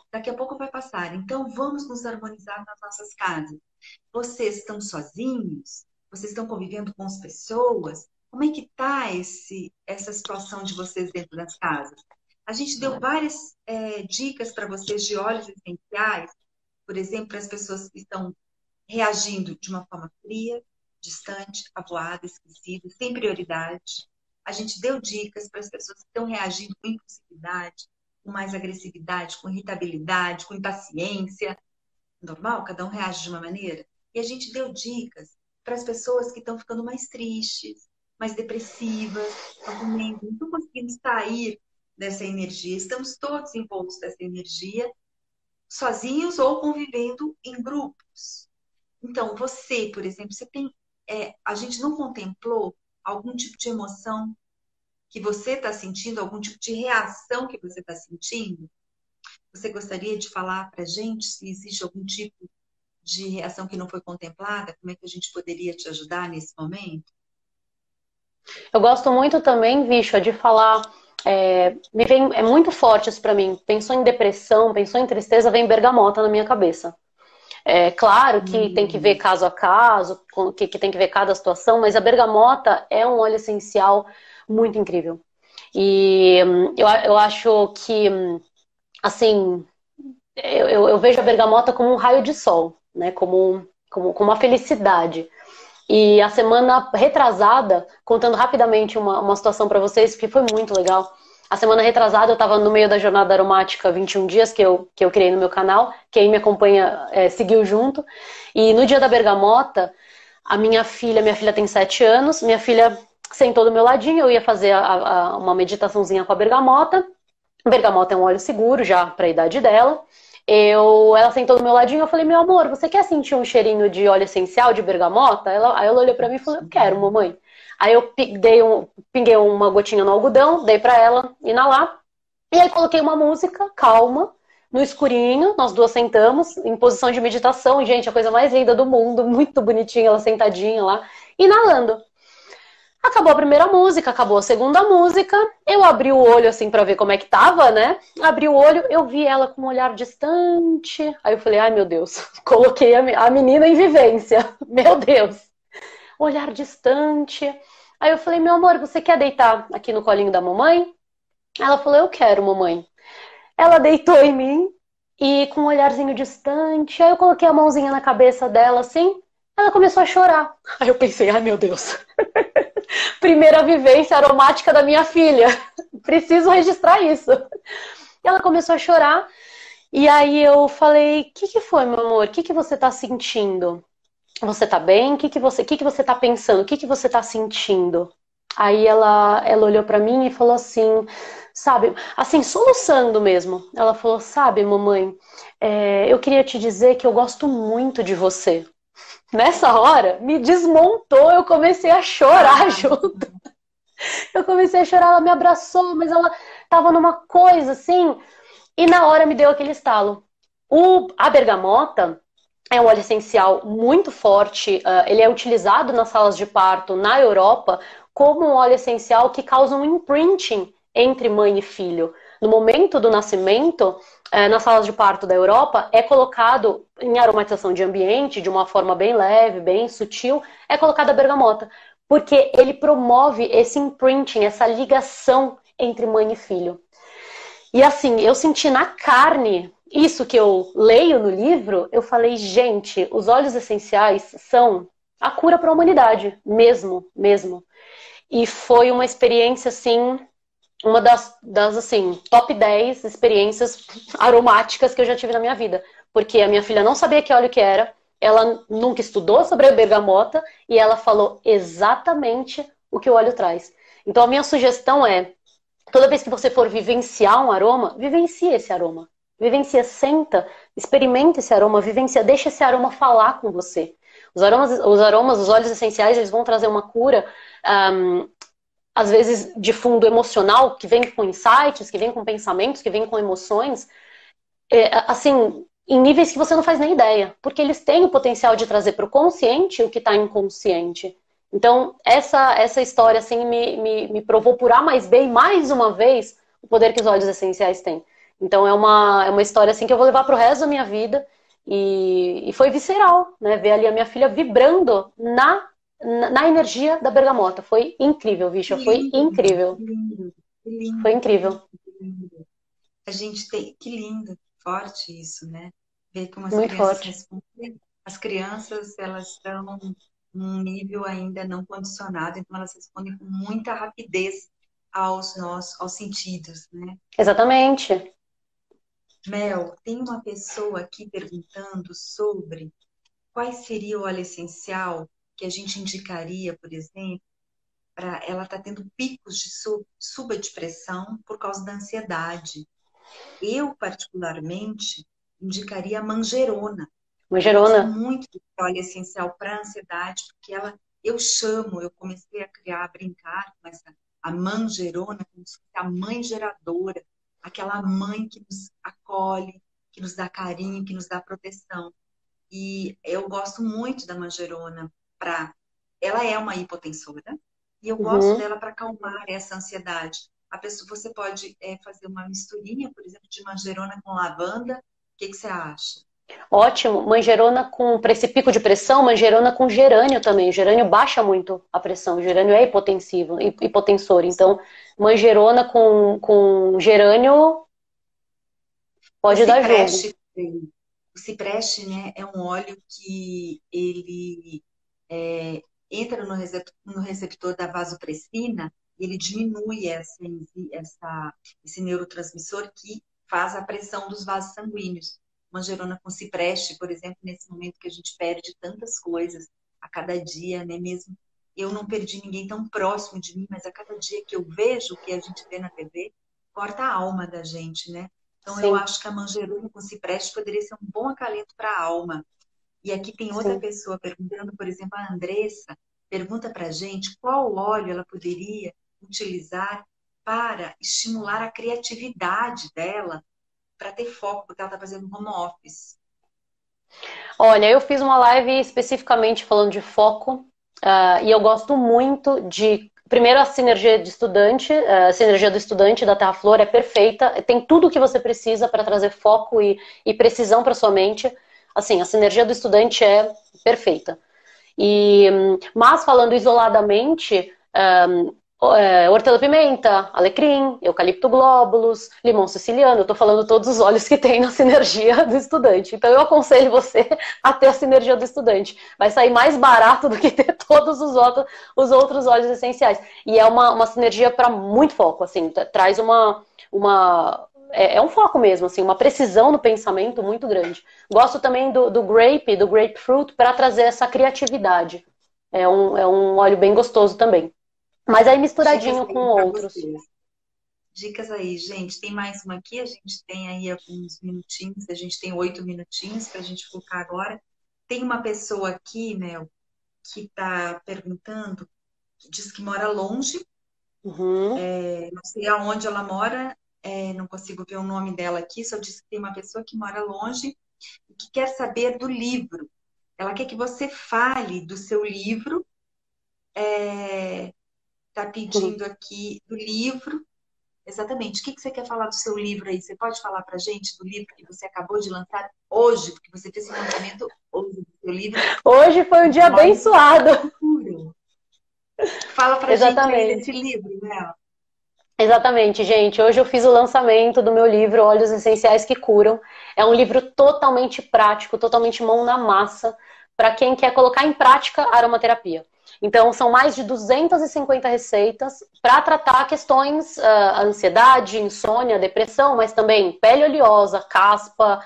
Daqui a pouco vai passar. Então, vamos nos harmonizar nas nossas casas. Vocês estão sozinhos? Vocês estão convivendo com as pessoas? Como é que está essa situação de vocês dentro das casas? A gente deu várias dicas para vocês de óleos essenciais, por exemplo, para as pessoas que estão reagindo de uma forma fria, distante, avoada, esquecida, sem prioridade. A gente deu dicas para as pessoas que estão reagindo com impulsividade, com mais agressividade, com irritabilidade, com impaciência. Normal, cada um reage de uma maneira. E a gente deu dicas para as pessoas que estão ficando mais tristes, mais depressivas, não estão conseguindo sair dessa energia. Estamos todos envoltos dessa energia, sozinhos ou convivendo em grupos. Então, você, por exemplo, você tem. A gente não contemplou algum tipo de emoção que você está sentindo, algum tipo de reação que você está sentindo? Você gostaria de falar para a gente se existe algum tipo de reação que não foi contemplada? Como é que a gente poderia te ajudar nesse momento? Eu gosto muito também, Vixa, de falar. É muito forte isso pra mim. Pensou em depressão, pensou em tristeza, vem bergamota na minha cabeça. É claro que tem que ver caso a caso, que tem que ver cada situação, mas a bergamota é um óleo essencial muito incrível. E eu acho que, assim, eu vejo a bergamota como um raio de sol, né? Como uma felicidade. E a semana retrasada, contando rapidamente uma situação para vocês, que foi muito legal. A semana retrasada eu estava no meio da jornada aromática 21 dias que eu criei no meu canal. Quem me acompanha seguiu junto. E no dia da bergamota, minha filha tem 7 anos, minha filha sentou do meu ladinho, eu ia fazer uma meditaçãozinha com a bergamota. Bergamota é um óleo seguro já para a idade dela. Ela sentou do meu ladinho, eu falei, meu amor, você quer sentir um cheirinho de óleo essencial de bergamota? Aí ela olhou pra mim e falou, eu quero, mamãe. Aí eu pinguei uma gotinha no algodão, dei pra ela inalar. E aí coloquei uma música calma, no escurinho, nós duas sentamos, em posição de meditação. Gente, a coisa mais linda do mundo, muito bonitinha, ela sentadinha lá, inalando. Acabou a primeira música, acabou a segunda música. Eu abri o olho assim pra ver como é que tava, né? Abri o olho, eu vi ela com um olhar distante. Aí eu falei, ai meu Deus, coloquei a menina em vivência. Meu Deus. Olhar distante. Aí eu falei, meu amor, você quer deitar aqui no colinho da mamãe? Ela falou, eu quero, mamãe. Ela deitou em mim e com um olharzinho distante. Aí eu coloquei a mãozinha na cabeça dela assim. Ela começou a chorar. Aí eu pensei, ai meu Deus. Primeira vivência aromática da minha filha. Preciso registrar isso. E ela começou a chorar. E aí eu falei, o que foi, meu amor? O que você tá sentindo? Você tá bem? O que você tá pensando? O que você tá sentindo? Aí ela olhou pra mim e falou assim, sabe, assim, soluçando mesmo. Ela falou, sabe, mamãe, eu queria te dizer que eu gosto muito de você. Nessa hora, me desmontou, eu comecei a chorar junto. Eu comecei a chorar, ela me abraçou, mas ela tava numa coisa assim, e na hora me deu aquele estalo. A bergamota é um óleo essencial muito forte, ele é utilizado nas salas de parto na Europa como um óleo essencial que causa um imprinting entre mãe e filho. No momento do nascimento, nas salas de parto da Europa, é colocado em aromatização de ambiente, de uma forma bem leve, bem sutil, é colocada a bergamota. Porque ele promove esse imprinting, essa ligação entre mãe e filho. E assim, eu senti na carne isso que eu leio no livro, eu falei, gente, os óleos essenciais são a cura para a humanidade, mesmo. E foi uma experiência, assim, uma das assim, top 10 experiências aromáticas que eu já tive na minha vida. Porque a minha filha não sabia que óleo que era, ela nunca estudou sobre a bergamota e ela falou exatamente o que o óleo traz. Então a minha sugestão é, toda vez que você for vivenciar um aroma, vivencie esse aroma. Vivencia, senta, experimenta esse aroma, vivencia, deixa esse aroma falar com você. Os aromas, os óleos essenciais, eles vão trazer uma cura, às vezes de fundo emocional, que vem com insights, que vem com pensamentos, que vem com emoções, assim, em níveis que você não faz nem ideia, porque eles têm o potencial de trazer para o consciente o que está inconsciente. Então, essa história assim, me provou por A mais B, e mais uma vez, o poder que os óleos essenciais têm. Então, é uma história assim, que eu vou levar para o resto da minha vida, e foi visceral, né? Ver ali a minha filha vibrando na energia da bergamota. Foi incrível, Que bicha, foi lindo, Mel, incrível. que lindo, que Foi lindo, que incrível, lindo, que lindo. A gente tem, que lindo, forte isso, né? Ver como as muito crianças forte. respondem. As crianças, elas estão num nível ainda não condicionado, então elas respondem com muita rapidez aos sentidos, né? Exatamente. Mel, tem uma pessoa aqui perguntando sobre quais seria o óleo essencial que a gente indicaria, por exemplo, para ela estar tendo picos de suba de pressão por causa da ansiedade. Eu, particularmente, indicaria a manjerona. Eu gosto Manjerona. muito de óleo essencial para ansiedade, porque eu comecei a criar, a brincar com a manjerona como se fosse a mãe geradora, aquela mãe que nos acolhe, que nos dá carinho, que nos dá proteção. E eu gosto muito da manjerona para. Ela é uma hipotensora e eu gosto Uhum. dela para acalmar essa ansiedade. A pessoa, você pode fazer uma misturinha, por exemplo, de manjerona com lavanda. O que que você acha? Ótimo. Manjerona com, para esse pico de pressão, manjerona com gerânio também. O gerânio baixa muito a pressão. O gerânio é hipotensivo, hipotensor. Então, manjerona com gerânio O pode dar jogo. cipreste, o cipreste, né, é um óleo que ele entra no receptor da vasopressina e ele diminui esse neurotransmissor que faz a pressão dos vasos sanguíneos. Manjerona com cipreste, por exemplo, nesse momento que a gente perde tantas coisas a cada dia, né? Mesmo eu não perdi ninguém tão próximo de mim, mas a cada dia que eu vejo o que a gente vê na TV, corta a alma da gente, né? Então eu Sim, acho que a manjerona com cipreste poderia ser um bom acalento para a alma. E aqui tem outra sim. pessoa perguntando, por exemplo, a Andressa pergunta para a gente qual óleo ela poderia utilizar para estimular a criatividade dela para ter foco, porque ela está fazendo home office. Olha, eu fiz uma live especificamente falando de foco, e eu gosto muito de. Primeiro, a sinergia de estudante, a sinergia do estudante da Terra Flor é perfeita, tem tudo o que você precisa para trazer foco e precisão para sua mente. Assim, a sinergia do estudante é perfeita. Mas falando isoladamente, hortelã-pimenta, alecrim, eucalipto glóbulos, limão siciliano, eu estou falando todos os óleos que tem na sinergia do estudante. Então eu aconselho você a ter a sinergia do estudante. Vai sair mais barato do que ter todos os outros óleos essenciais. E é uma sinergia para muito foco, assim, traz é um foco mesmo, assim, uma precisão no pensamento muito grande. Gosto também do grapefruit, para trazer essa criatividade. É um óleo bem gostoso também. Mas aí Dicas misturadinho com aí para outros. vocês. Dicas aí, gente. Tem mais uma aqui, a gente tem aí alguns minutinhos, a gente tem 8 minutinhos para a gente focar agora. Tem uma pessoa aqui, Mel, que está perguntando, que diz que mora longe, Uhum. não sei aonde ela mora, não consigo ver o nome dela aqui, só diz que tem uma pessoa que mora longe e que quer saber do livro. Ela quer que você fale do seu livro, está pedindo aqui do livro. Exatamente. O que você quer falar do seu livro aí? Você pode falar para gente do livro que você acabou de lançar hoje, porque você fez o lançamento hoje do seu livro. Hoje foi um dia abençoado. Fala para gente aí desse Exatamente. livro, né? Exatamente, gente. Hoje eu fiz o lançamento do meu livro Óleos Essenciais que Curam. É um livro totalmente prático, totalmente mão na massa, para quem quer colocar em prática a aromaterapia. Então, são mais de 250 receitas para tratar questões, ansiedade, insônia, depressão, mas também pele oleosa, caspa,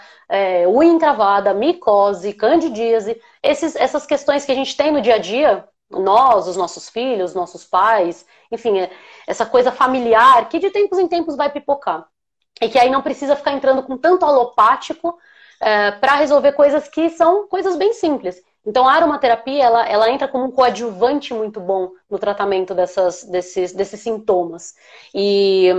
unha encravada, micose, candidíase, essas questões que a gente tem no dia a dia, nós, os nossos filhos, nossos pais, enfim, essa coisa familiar que de tempos em tempos vai pipocar. E que aí não precisa ficar entrando com tanto alopático para resolver coisas que são coisas bem simples. Então a aromaterapia, ela entra como um coadjuvante muito bom no tratamento desses sintomas. E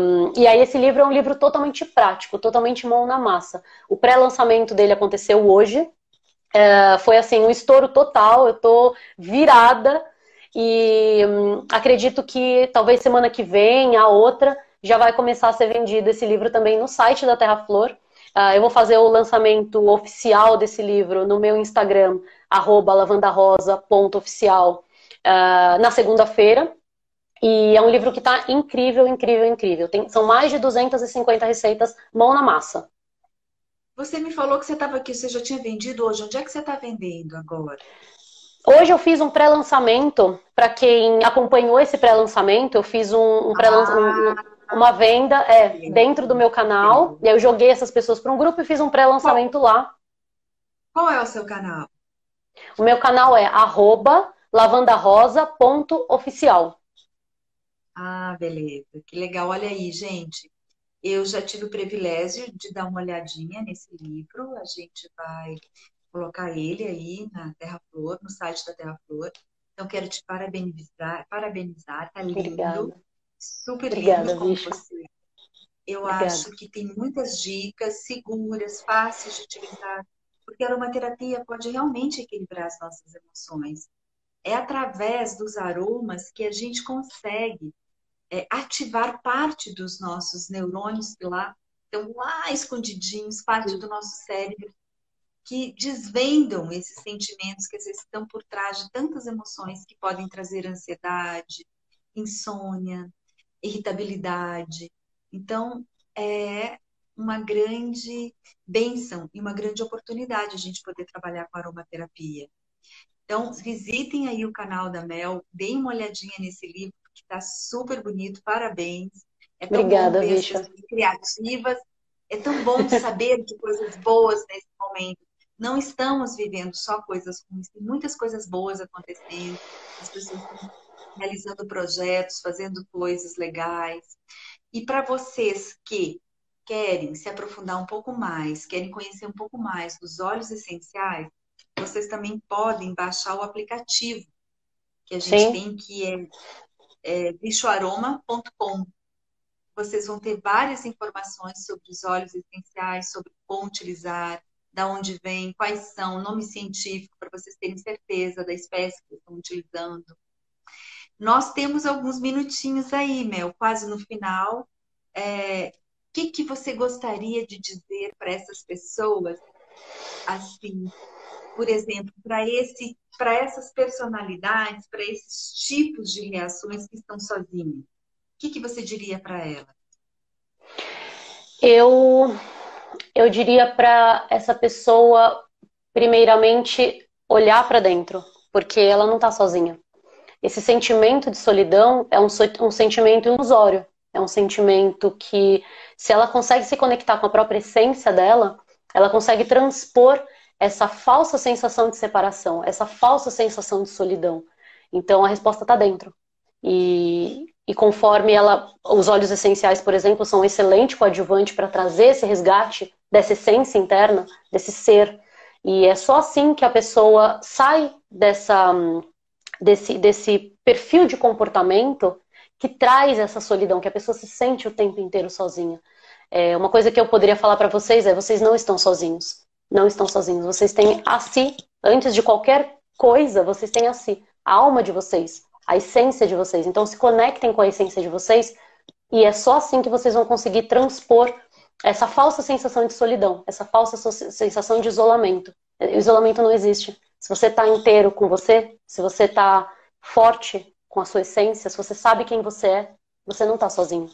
aí esse livro é um livro totalmente prático, totalmente mão na massa. O pré-lançamento dele aconteceu hoje. Foi assim, um estouro total, eu tô virada e acredito que talvez semana que vem, a outra, já vai começar a ser vendido esse livro também no site da Terra Flor. Eu vou fazer o lançamento oficial desse livro no meu Instagram, @lavandarosa.oficial, na segunda-feira. E é um livro que está incrível, incrível, incrível. São mais de 250 receitas mão na massa. Você me falou que você estava aqui, você já tinha vendido hoje. Onde é que você está vendendo agora? Hoje eu fiz um pré-lançamento. Para quem acompanhou esse pré-lançamento, eu fiz uma venda dentro do meu canal. E aí eu joguei essas pessoas para um grupo e fiz um pré-lançamento lá. Qual é o seu canal? O meu canal é @lavandarosa.oficial. Ah, beleza. Que legal. Olha aí, gente. Eu já tive o privilégio de dar uma olhadinha nesse livro. A gente vai colocar ele aí na Terra Flor, no site da Terra Flor. Então, quero te parabenizar. Tá lindo. Obrigada. Super Obrigada, lindo como bicho. você. Eu Obrigada. acho que tem muitas dicas seguras, fáceis de utilizar, porque a aromaterapia pode realmente equilibrar as nossas emoções. É através dos aromas que a gente consegue ativar parte dos nossos neurônios que lá estão lá escondidinhos, parte do nosso cérebro, que desvendam esses sentimentos que às vezes estão por trás de tantas emoções que podem trazer ansiedade, insônia, irritabilidade. Então, é uma grande bênção e uma grande oportunidade a gente poder trabalhar com aromaterapia. Então, visitem aí o canal da Mel, deem uma olhadinha nesse livro, que está super bonito, parabéns. É tão Obrigada, bom ver as bicha. pessoas criativas, é tão bom saber de coisas boas nesse momento. Não estamos vivendo só coisas ruins, tem muitas coisas boas acontecendo, as pessoas estão realizando projetos, fazendo coisas legais. E para vocês que querem se aprofundar um pouco mais, querem conhecer um pouco mais dos óleos essenciais, vocês também podem baixar o aplicativo que a gente Sim. tem, que é bichoaroma.com. Vocês vão ter várias informações sobre os óleos essenciais, sobre como utilizar, da onde vem, quais são, nome científico, para vocês terem certeza da espécie que estão utilizando. Nós temos alguns minutinhos aí, Mel, quase no final. O que você gostaria de dizer para essas pessoas, assim, por exemplo, para essas personalidades, para esses tipos de reações que estão sozinhos? O que você diria para elas? Eu diria para essa pessoa, primeiramente, olhar para dentro, porque ela não está sozinha. Esse sentimento de solidão é um sentimento ilusório, é um sentimento que, se ela consegue se conectar com a própria essência dela, ela consegue transpor essa falsa sensação de separação, essa falsa sensação de solidão. Então a resposta está dentro. E conforme os óleos essenciais, por exemplo, são um excelente coadjuvante para trazer esse resgate dessa essência interna, desse ser. E é só assim que a pessoa sai desse perfil de comportamento que traz essa solidão, que a pessoa se sente o tempo inteiro sozinha. Uma coisa que eu poderia falar para vocês vocês não estão sozinhos. Não estão sozinhos. Vocês têm a si, antes de qualquer coisa, vocês têm a si, a alma de vocês, a essência de vocês. Então se conectem com a essência de vocês e é só assim que vocês vão conseguir transpor essa falsa sensação de solidão, essa falsa sensação de isolamento. O isolamento não existe. Se você está inteiro com você, se você está forte com a sua essência, se você sabe quem você é, você não está sozinho.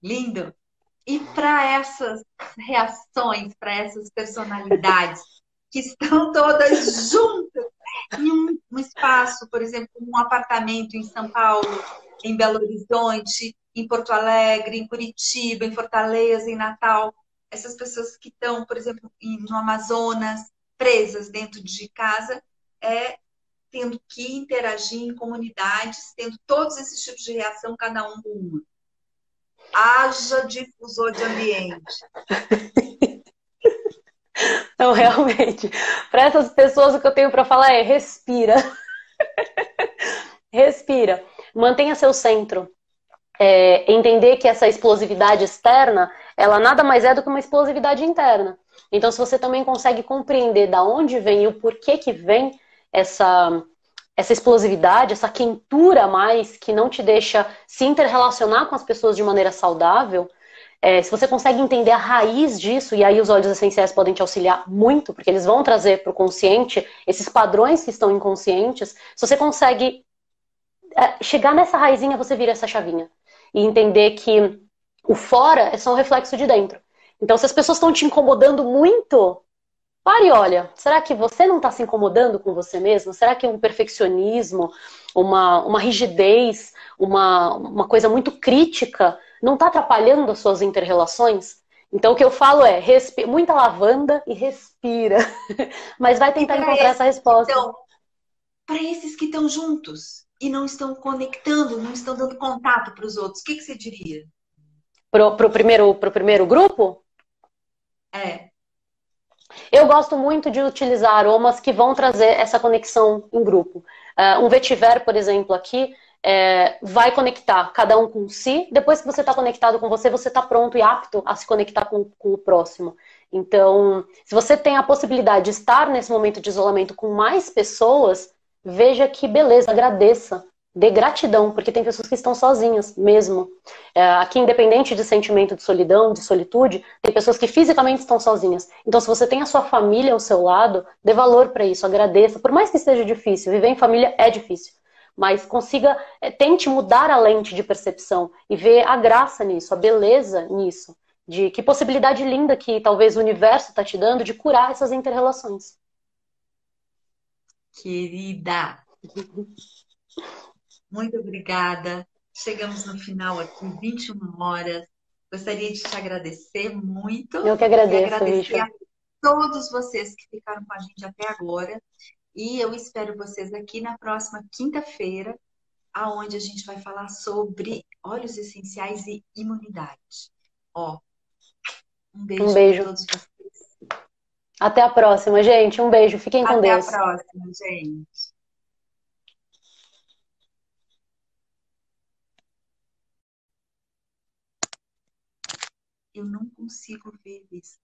Lindo! E para essas reações, para essas personalidades que estão todas juntas em um espaço, por exemplo, um apartamento em São Paulo, em Belo Horizonte, em Porto Alegre, em Curitiba, em Fortaleza, em Natal, essas pessoas que estão, por exemplo, no Amazonas, presas dentro de casa, tendo que interagir em comunidades, tendo todos esses tipos de reação, cada um com uma. Haja difusor de ambiente. Então, realmente, para essas pessoas o que eu tenho para falar é respira. Respira. Mantenha seu centro. Entender que essa explosividade externa, ela nada mais é do que uma explosividade interna. Então, se você também consegue compreender da onde vem e o porquê que vem essa explosividade, essa quentura a mais que não te deixa se interrelacionar com as pessoas de maneira saudável, Se você consegue entender a raiz disso, e aí os óleos essenciais podem te auxiliar muito, porque eles vão trazer para o consciente esses padrões que estão inconscientes. Se você consegue chegar nessa raizinha, você vira essa chavinha. E entender que o fora é só um reflexo de dentro. Então, se as pessoas estão te incomodando muito, pare e olha, será que você não está se incomodando com você mesmo? Será que um perfeccionismo, uma rigidez, uma coisa muito crítica não está atrapalhando as suas inter-relações? Então o que eu falo é, muita lavanda e respira. Mas vai E tentar encontrar essa resposta. para esses que estão juntos e não estão conectando, não estão dando contato para os outros, o que você diria? Pro primeiro grupo? É, Eu gosto muito de utilizar aromas que vão trazer essa conexão em grupo. Um vetiver, por exemplo, aqui, vai conectar cada um com si. Depois que você está conectado com você, você está pronto e apto a se conectar com o próximo. Então, se você tem a possibilidade de estar nesse momento de isolamento com mais pessoas, veja que beleza, agradeça. Dê gratidão, porque tem pessoas que estão sozinhas mesmo. Aqui, independente de sentimento de solidão, de solitude, tem pessoas que fisicamente estão sozinhas. Então, se você tem a sua família ao seu lado, dê valor para isso, agradeça. Por mais que seja difícil, viver em família é difícil. Mas tente mudar a lente de percepção e ver a graça nisso, a beleza nisso. De que possibilidade linda que talvez o universo está te dando de curar essas inter-relações. querida, muito obrigada. Chegamos no final aqui, 21 horas. Gostaria de te agradecer muito Eu que e agradeço, agradecer Isha. a todos vocês que ficaram com a gente até agora. E eu espero vocês aqui na próxima quinta-feira, aonde a gente vai falar sobre óleos essenciais e imunidade. Ó, um Um beijo para beijo. todos vocês. Até a próxima, gente. Um beijo. Fiquem com Até a Deus. próxima, gente. Eu não consigo ver isso.